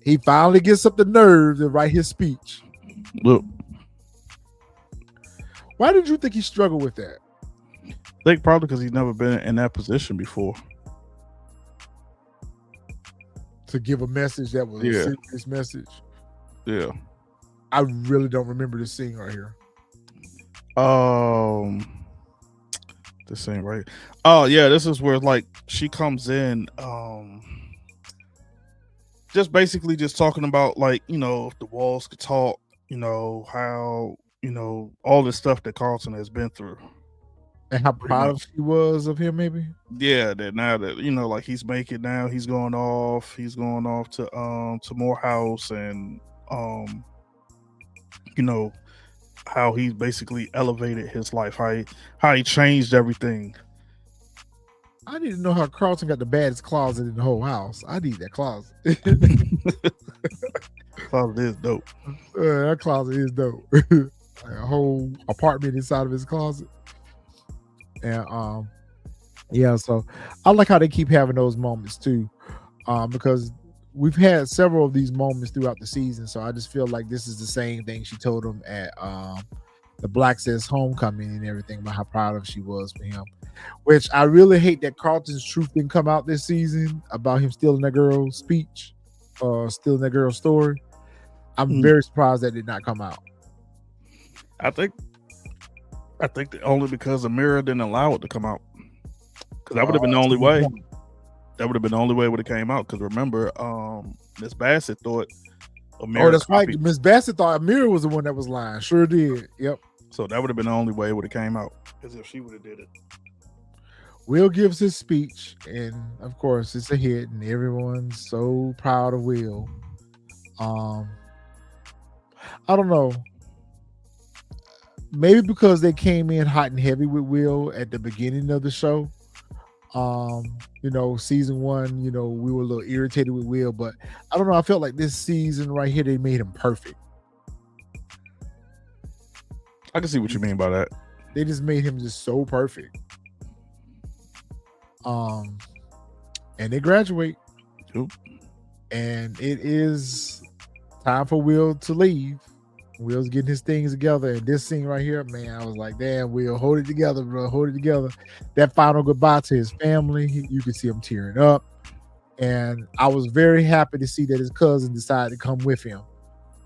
He finally gets up the nerve to write his speech. Look. Why did you think he struggled with that? I think probably because he's never been in that position before. To give a message that was a serious message. Yeah. I really don't remember this scene right here. This scene right. Oh yeah, this is where like she comes in. Just basically just talking about like, if the walls could talk, how, all this stuff that Carlton has been through. And how proud she was of him, maybe? Yeah, that now that, like he's making now, he's going off to Morehouse and, how he's basically elevated his life, how he changed everything. I need to know how Carlton got the baddest closet in the whole house. I need that closet. Closet is dope. That closet is dope. Like a whole apartment inside of his closet. And so I like how they keep having those moments too, because we've had several of these moments throughout the season. So I just feel like this is the same thing she told him at the Black Says Homecoming and everything, about how proud of she was for him. Which I really hate that Carlton's truth didn't come out this season about him stealing that girl's speech. stealing that girl's story. I'm very surprised that did not come out. I think that only because Amira didn't allow it to come out. Because that would have been the only way. That would have been the only way it would have came out. Because remember, Miss Bassett thought Amira. Oh, that's right. Miss Bassett thought Amira was the one that was lying. Sure did. Yep. So that would have been the only way it would have came out. As if she would have did it. Will gives his speech, and of course it's a hit, and everyone's so proud of Will. I don't know. Maybe because they came in hot and heavy with Will at the beginning of the show. Season 1, we were a little irritated with Will, but I don't know. I felt like this season right here, they made him perfect. I can see what you mean by that. They just made him just so perfect. And they graduate. Yep. And it is time for Will to leave. Will's getting his things together, and this scene right here, man, I was like, damn, Will, hold it together, bro, hold it together. That final goodbye to his family, you could see him tearing up, and I was very happy to see that his cousin decided to come with him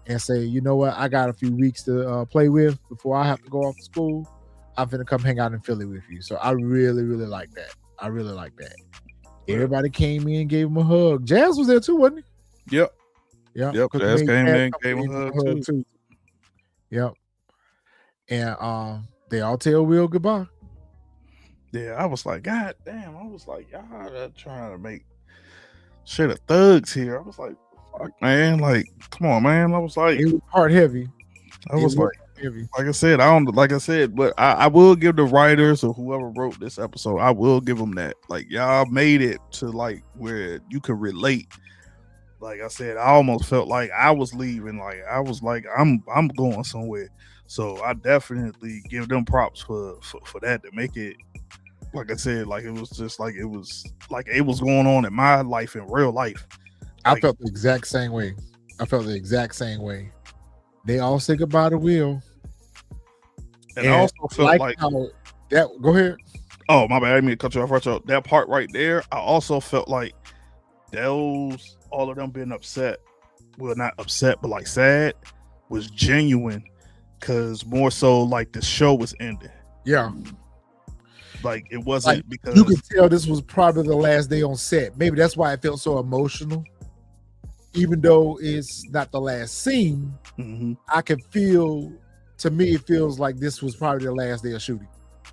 and say, you know what, I got a few weeks to play with before I have to go off to school. I'm finna come hang out in Philly with you. So I really, really like that. Everybody came in and gave him a hug. Jazz was there too, wasn't he? Yep. Yep. Jazz came in and gave him a hug too. Yep. And they all tell Will goodbye. Yeah, I was like, God damn. I was like, y'all are trying to make shit of thugs here. I was like, fuck, man. Like, come on, man. I was like, it was hard heavy. I was like, like I said, but I will give the writers or whoever wrote this episode, I will give them that. Like, y'all made it to like where you could relate. Like I said, I almost felt like I was leaving. Like I was like, I'm going somewhere. So I definitely give them props for that, to make it, like I said, like it was just like it was going on in my life, in real life. Like, I felt the exact same way. They all say goodbye to Will. And I also felt like how that. Go ahead. Oh, my bad. I didn't mean to cut you off. Right, so that part right there, I also felt like all of them being upset, well, not upset, but like sad, was genuine, because more so like the show was ending. Yeah. Like it wasn't like, because you could tell this was probably the last day on set. Maybe that's why it felt so emotional. Even though it's not the last scene, I can feel, to me, it feels like this was probably the last day of shooting.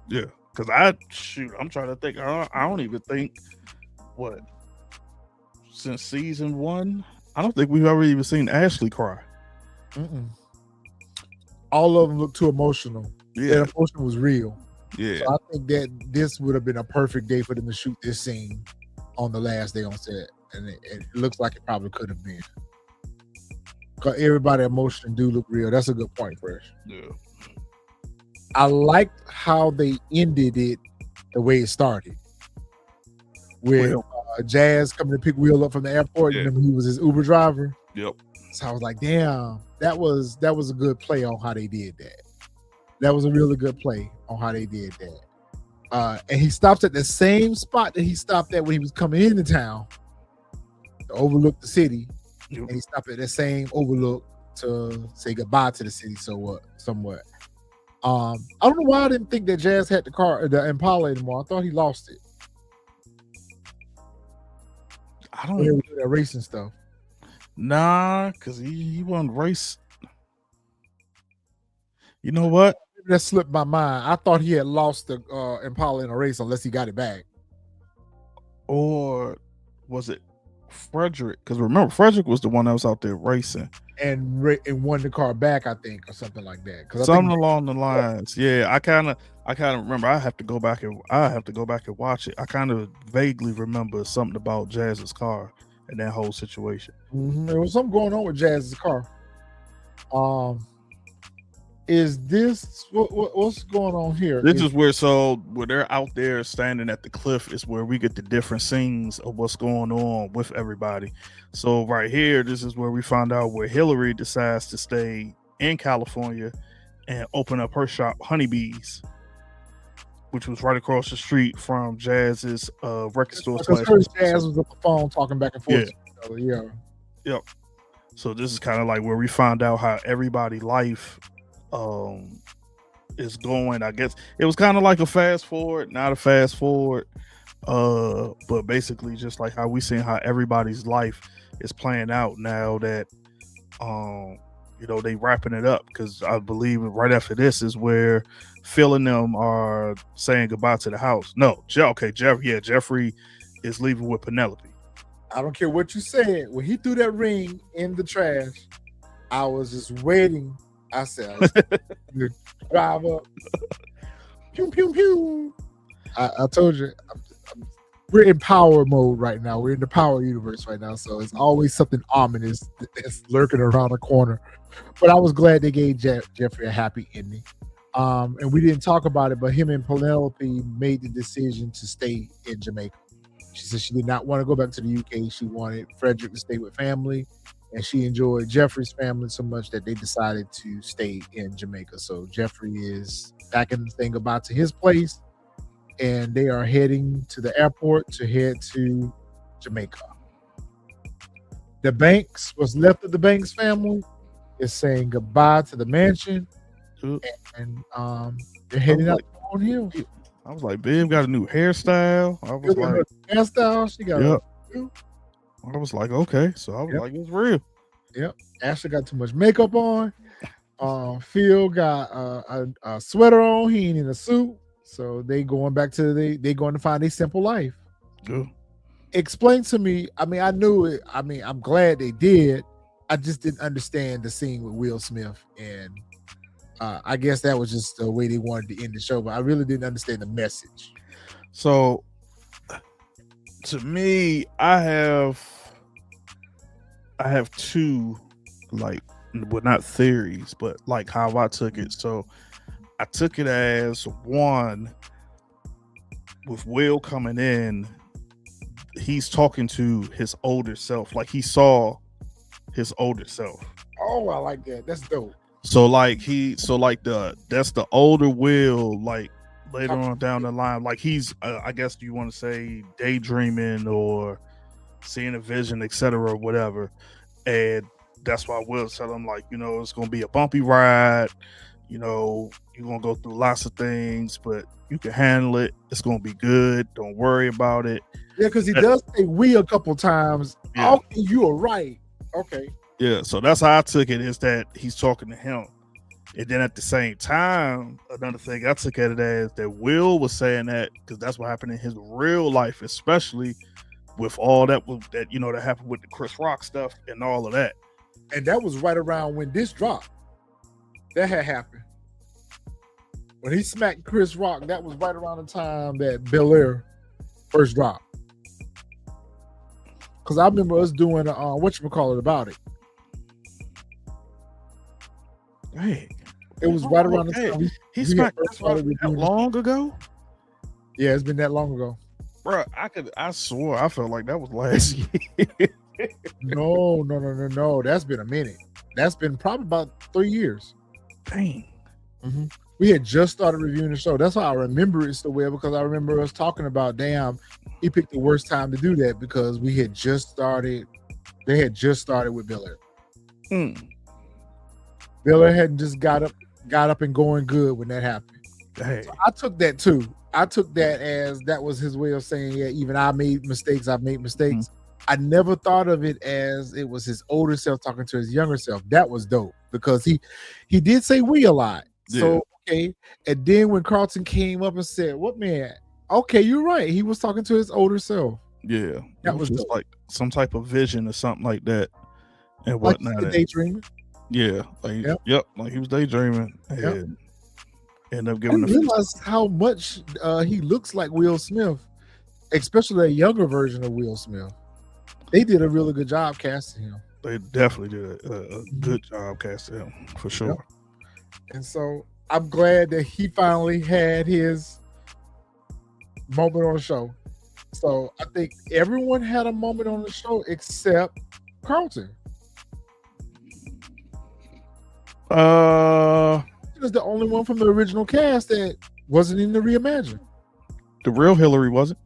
Yeah. Because I'm trying to think. I don't even think since season 1, I don't think we've ever even seen Ashley cry. All of them look too emotional. Yeah, that emotion was real. Yeah, so I think that this would have been a perfect day for them to shoot this scene on the last day on set, and it looks like it probably could have been. Because everybody emotion do look real. That's a good point, Fresh. Yeah, I liked how they ended it the way it started. With Jazz coming to pick Will up from the airport, and he was his Uber driver. Yep. So I was like, damn, that was a good play on how they did that. That was a really good play on how they did that. And he stops at the same spot that he stopped at when he was coming into town to overlook the city. Yep. And he stopped at that same overlook to say goodbye to the city somewhat. I don't know why I didn't think that Jazz had the Impala anymore. I thought he lost it. I don't know that racing stuff. Nah, because he won race. You know what? That slipped my mind. I thought he had lost the Impala in a race unless he got it back. Or was it Frederick? Because remember, Frederick was the one that was out there racing and won the car back, I think, or something like that. Something along the lines. Yeah, I kind of remember. I have to go back and watch it. I kind of vaguely remember something about Jazz's car and that whole situation. There was something going on with Jazz's car. Is this what's going on here? This is where they're out there standing at the cliff is where we get the different scenes of what's going on with everybody. So right here, this is where we find out where Hilary decides to stay in California and open up her shop, Honeybees, which was right across the street from Jazz's record store. Because Jazz was on the phone talking back and forth. Yeah. Yep. So this is kind of like where we find out how everybody's life is going. I guess it was kind of like a fast forward, not a fast forward. But basically just like how we seeing how everybody's life is playing out now that they wrapping it up, because I believe right after this is where Phil and them are saying goodbye to the house. No, Jeffrey is leaving with Penelope. I don't care what you said. When he threw that ring in the trash, I was just waiting. I said, drive up. Pew, pew, pew. I told you, we're in power mode right now. We're in the power universe right now. So it's always something ominous that's lurking around the corner. But I was glad they gave Jeffrey a happy ending. And we didn't talk about it, but him and Penelope made the decision to stay in Jamaica. She said she did not want to go back to the UK. She wanted Frederick to stay with family, and she enjoyed Jeffrey's family so much that they decided to stay in Jamaica. So Jeffrey is packing the thing about to his place, and they are heading to the airport to head to Jamaica. The Banks, what's left of the Banks family, is saying goodbye to the mansion, and they're heading out on hill. I was like, babe got a new hairstyle. I was like, hairstyle. She got. I was like, okay. So I was like, it's real. Yep. Ashley got too much makeup on. Phil got a sweater on. He ain't in a suit. So they going back to they going to find a simple life. Good. Explain to me. I mean, I knew it. I mean, I'm glad they did. I just didn't understand the scene with Will Smith, and I guess that was just the way they wanted to end the show. But I really didn't understand the message. So, to me, I have two, like, well, not theories, but like how I took it. So I took it as one, with Will coming in, he's talking to his older self. Like he saw his older self. Oh, I like that. That's dope. So that's the older Will, like later on down the line, like he's I guess you want to say daydreaming or seeing a vision, etc., or whatever. And that's why Will tell him, like, it's gonna be a bumpy ride, you're gonna go through lots of things, but you can handle it. It's gonna be good. Don't worry about it. Yeah, because he does say we a couple times. Yeah. Okay, you are right. Okay. Yeah, so that's how I took it, is that he's talking to him. And then at the same time, another thing I took at it as that Will was saying that because that's what happened in his real life, especially with all that happened with the Chris Rock stuff and all of that. And that was right around when this dropped. That had happened. When he smacked Chris Rock, that was right around the time that Bel-Air first dropped. Because I remember us doing whatchamacallit about it. Hey, it was right around the time he smacked Chris Rock that long ago. Yeah, it's been that long ago, bro. I swore I felt like that was last year. No. That's been a minute. That's been probably about 3 years. Dang. Mm-hmm. We had just started reviewing the show. That's how I remember it so well, because I remember us talking about, damn, he picked the worst time to do that because we had just started. They had just started with Bel-Air. Bel-Air hadn't just got up and going good when that happened. Hey. So I took that too. I took that as that was his way of saying, yeah, even I made mistakes. I've made mistakes. I never thought of it as it was his older self talking to his younger self. That was dope because he did say we a lot. Yeah. So, okay. And then when Carlton came up and said, what man? Okay, you're right. He was talking to his older self. Yeah. That was just like some type of vision or something like that and whatnot. Like daydreaming. Yeah. Like, yep. Like he was daydreaming. And end up giving I realized how much he looks like Will Smith, especially a younger version of Will Smith. They did a really good job casting him. They definitely did a good job casting him, for sure. Yep. And so I'm glad that he finally had his moment on the show. So I think everyone had a moment on the show except Carlton. He was the only one from the original cast that wasn't in the Reimagine. The real Hilary wasn't.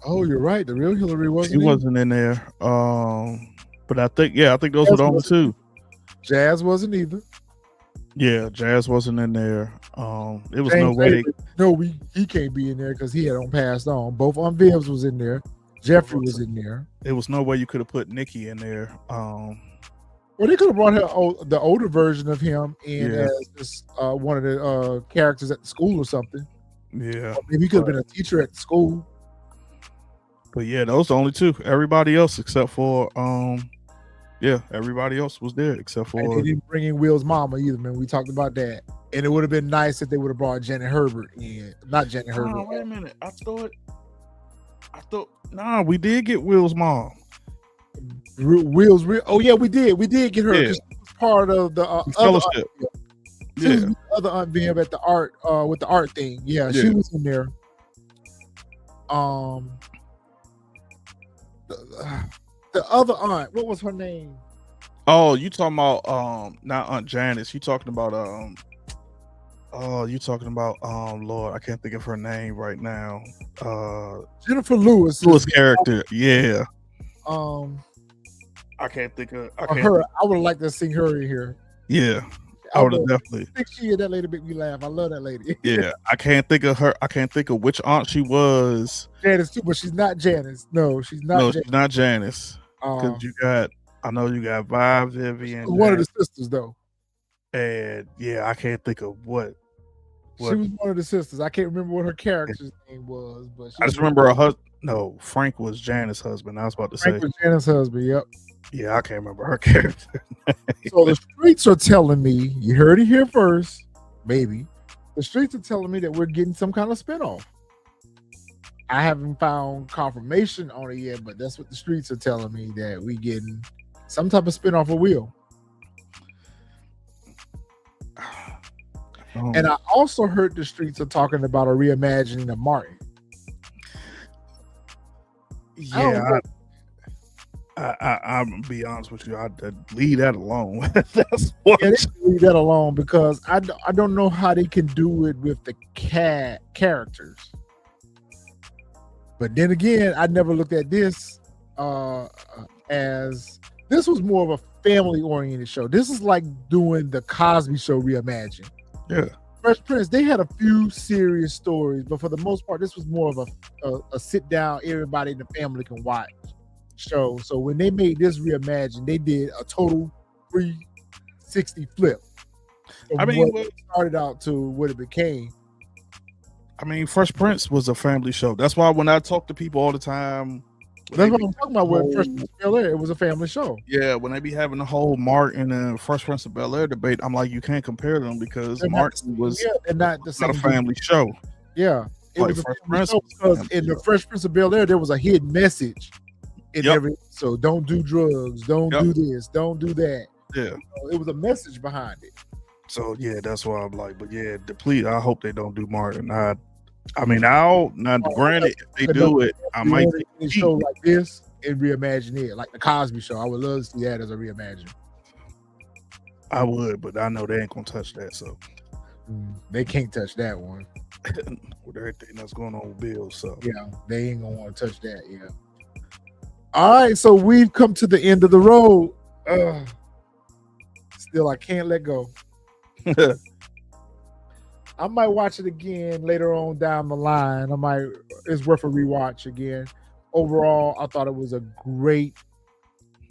Oh, you're right. The real Hilary She wasn't. wasn't in there. But I think those were the only two. Jazz wasn't either. Yeah, Jazz wasn't in there. It was James no way. he can't be in there because he had passed on. Both Aunt Viv's was in there. Jeffrey was in there. It was no way you could have put Nikki in there. Well, they could have brought the older version of him in as this, one of the characters at the school or something. Yeah, or maybe he could have been a teacher at the school. But yeah, those are the only two. Everybody else except for everybody else was there except for. And they didn't bring in Will's mama either, man. We talked about that. And it would have been nice if they would have brought Janet Herbert in. Not Janet Herbert. Wait a minute. I thought we did get Will's mom. Will's real. Oh yeah, we did. We did get her because she was part of the fellowship. She was the other Aunt Viv at the art with the art thing. Yeah, she was in there. The other aunt, what was her name? Oh, you talking about not Aunt Janice. You talking about Lord, I can't think of her name right now. Jennifer Lewis character. Yeah. I can't think of her. I would have liked to sing her in here. Yeah. I would have definitely. I think that lady make me laugh. I love that lady. Yeah, I can't think of her. I can't think of which aunt she was. Janice too, but she's not Janice. No, she's not. No, she's not Janice. Because I know you got Vivian. One of the sisters though. And yeah, I can't think of what. She was one of the sisters. I can't remember what her character's name was, but I just remember her husband. No, Frank was Janice's husband. I was about to say. Frank was Janice's husband. Yep. Yeah, I can't remember her character. So the streets are telling me, you heard it here first, maybe. The streets are telling me that we're getting some kind of spinoff. I haven't found confirmation on it yet, but that's what the streets are telling me, that we getting some type of spinoff of Will. And I also heard the streets are talking about a reimagining of Martin. Yeah, I'm gonna be honest with you. I'd leave that alone. That's what. Yeah, leave that alone because I don't know how they can do it with the characters. But then again, I never looked at this as this was more of a family-oriented show. This is like doing the Cosby Show reimagined. Yeah. Fresh Prince, they had a few serious stories, but for the most part, this was more of a sit down, everybody in the family can watch show. So when they made this reimagined, they did a total 360 flip. I mean, what it started out to what it became. I mean, Fresh Prince was a family show. That's why when I talk to people all the time, that's what I'm talking about. With Fresh Prince of Bel-Air, it was a family show. Yeah, when they be having the whole Martin and Fresh Prince of Bel-Air debate, I'm like, you can't compare them because Martin was not a family show. Yeah, it was a family show because in the Fresh Prince of Bel-Air, there was a hidden message in every. So don't do drugs, don't do this, don't do that. Yeah, so it was a message behind it. So yeah, that's why I'm like, but yeah, deplete. I hope they don't do Martin. I mean, I'll not granted if they do it, I might see a show like this and reimagine it, like the Cosby Show. I would love to see that as a reimagine. I would, but I know they ain't gonna touch that. So they can't touch that one with everything that's going on with Bill. So yeah, they ain't gonna want to touch that. Yeah. All right, so we've come to the end of the road. Still, I can't let go. I might watch it again later on down the line. It's worth a rewatch again. Overall, I thought it was a great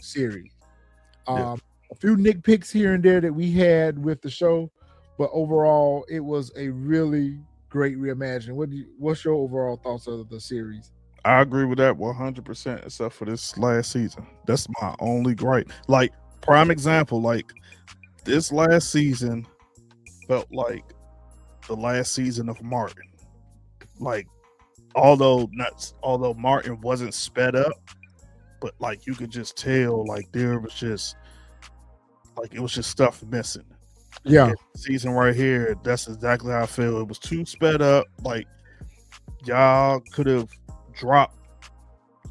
series. A few nitpicks here and there that we had with the show, but overall, it was a really great reimagining. What's your overall thoughts of the series? I agree with that 100%, except for this last season. That's my only gripe. Like, prime example, like this last season felt like the last season of Martin. Like, although Martin wasn't sped up, but like you could just tell, like there was just like it was just stuff missing. Yeah, season right here, that's exactly how I feel. It was too sped up. Like y'all could have dropped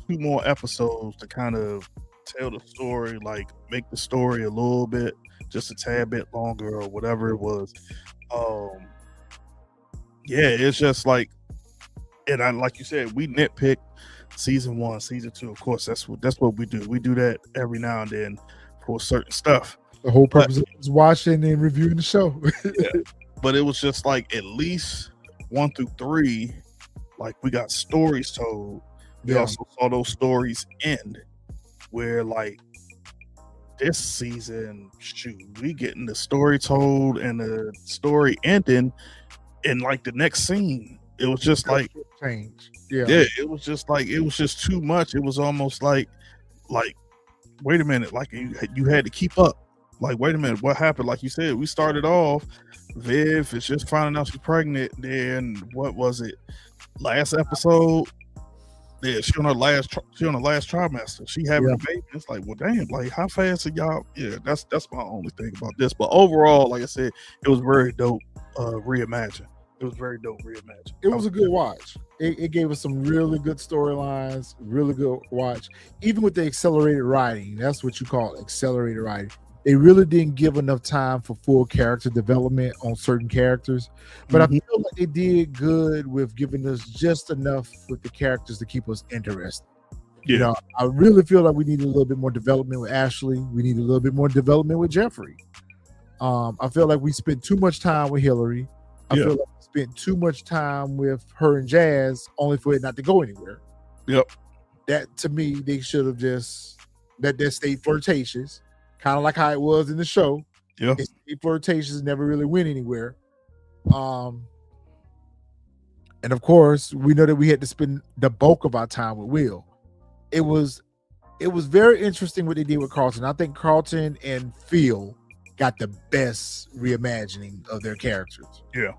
2 more episodes to kind of tell the story, like make the story a little bit, just a tad bit longer or whatever it was. Yeah, it's just like and I, like you said, we nitpick season 1, season 2. Of course, that's what we do. We do that every now and then for certain stuff. The whole purpose of us watching and reviewing the show. Yeah. But it was just like at least 1 through 3, like we got stories told. We also saw those stories end, where like this season, shoot, we getting the story told and the story ending in like the next scene. It was just like change. Yeah, it was just too much. It was almost like wait a minute, like you had to keep up. Like, wait a minute, what happened? Like you said, we started off, Viv is just finding out she's pregnant. Then what was it? Last episode, yeah, she on her last trimester. She having a baby. It's like, well, damn, like how fast are y'all? Yeah, that's my only thing about this. But overall, like I said, it was very dope. Reimagined. It was very dope. Reimagined. It was a good watch. It gave us some really good storylines. Really good watch. Even with the accelerated writing, that's what you call it, accelerated writing. They really didn't give enough time for full character development on certain characters, but I feel like they did good with giving us just enough with the characters to keep us interested. Yeah. You know, I really feel like we needed a little bit more development with Ashley. We need a little bit more development with Jeffrey. I feel like we spent too much time with Hilary. I feel like we spent too much time with her and Jazz, only for it not to go anywhere. Yep. That, to me, they should have just let that stay flirtatious. Kind of like how it was in the show. Yeah. It stayed flirtatious, never really went anywhere. And of course, we know that we had to spend the bulk of our time with Will. It was very interesting what they did with Carlton. I think Carlton and Phil got the best reimagining of their characters. Yeah.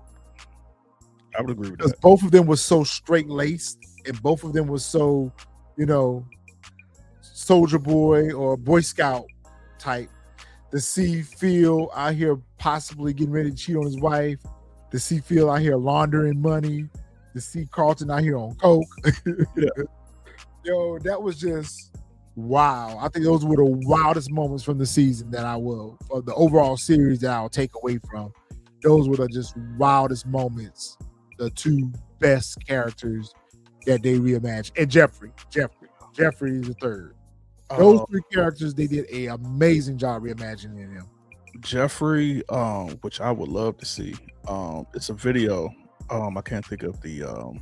I would agree with Because that. both of them were so straight-laced, and both of them were so, soldier boy or Boy Scout type. To see Phil out here possibly getting ready to cheat on his wife, to see Phil out here laundering money, to see Carlton out here on coke. Yo, that was just wow. I think those were the wildest moments from the season that of the overall series that I'll take away from. Those were the just wildest moments. The two best characters that they reimagined. And Jeffrey is the third. Those three characters, they did an amazing job reimagining them. Jeffrey, which I would love to see. It's a video. I can't think of the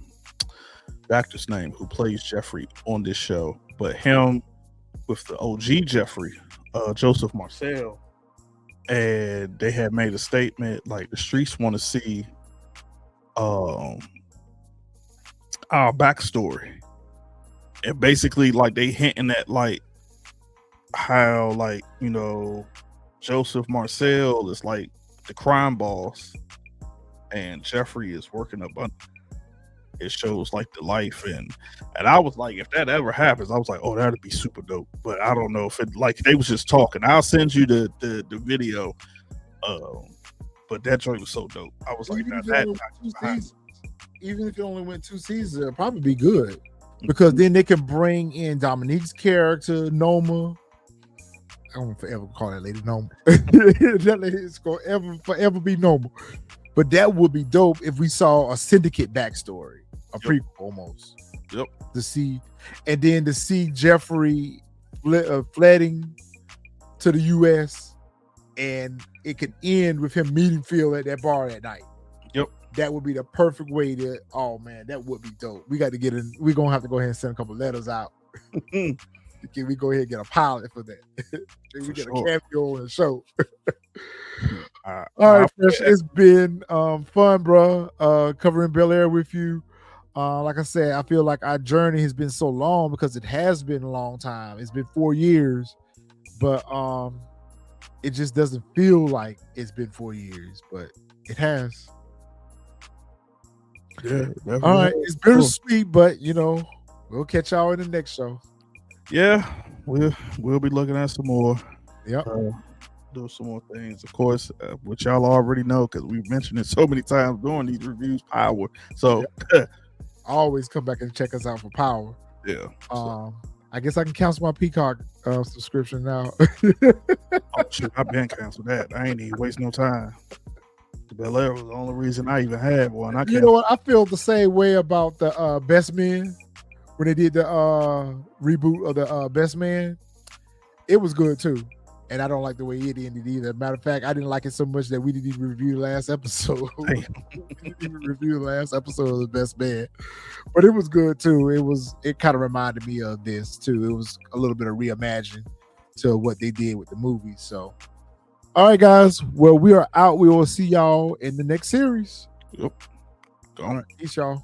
actor's name who plays Jeffrey on this show, but him with the OG Jeffrey, Joseph Marcel, and they had made a statement like the streets want to see our backstory, and basically like they hinting at like how like Joseph Marcel is like the crime boss and Jeffrey is working up under. It shows like the life and I was like, if that ever happens, I was like, oh, that'd be super dope. But I don't know if it like they was just talking. I'll send you the video. But that joint was so dope. I was like, even if it only went 2 seasons, it'll probably be good. Because then they can bring in Dominique's character, Noma. I won't forever call that lady Noma. That lady is going to forever be Noma. But that would be dope if we saw a syndicate backstory, a prequel almost. Yep. To see Jeffrey fleeing to the U.S. and it could end with him meeting Phil at that bar that night. Yep. That would be the perfect way to. Oh man, that would be dope. We got to get in. We're gonna have to go ahead and send a couple letters out. Can we go ahead and get a pilot for that? Can we get a cameo on the show? All right, Fresh. It's been fun, bro. Covering Bel-Air with you. Like I said, I feel like our journey has been so long because it has been a long time. It's been 4 years, but it just doesn't feel like it's been 4 years, but it has. Yeah. All right. It's bittersweet, but we'll catch y'all in the next show. Yeah, we'll be looking at some more. Yep. Do some more things, of course, which y'all already know because we've mentioned it so many times during these reviews. Power. So always come back and check us out for Power. Yeah. I guess I can cancel my Peacock subscription now. Oh shoot, I've been canceled that. I ain't even waste no time. Bel-Air was the only reason I even had one. I You can't. know what? I feel the same way about the Best Man when they did the reboot of the Best Man. It was good too, and I don't like the way it ended either. Matter of fact, I didn't like it so much that we didn't even review the last episode. We didn't even review the last episode of the Best Man, but it was good too. It kind of reminded me of this too. It was a little bit of reimagining to what they did with the movie. So, all right, guys. Well, we are out. We will see y'all in the next series. Yep. All right, peace, y'all.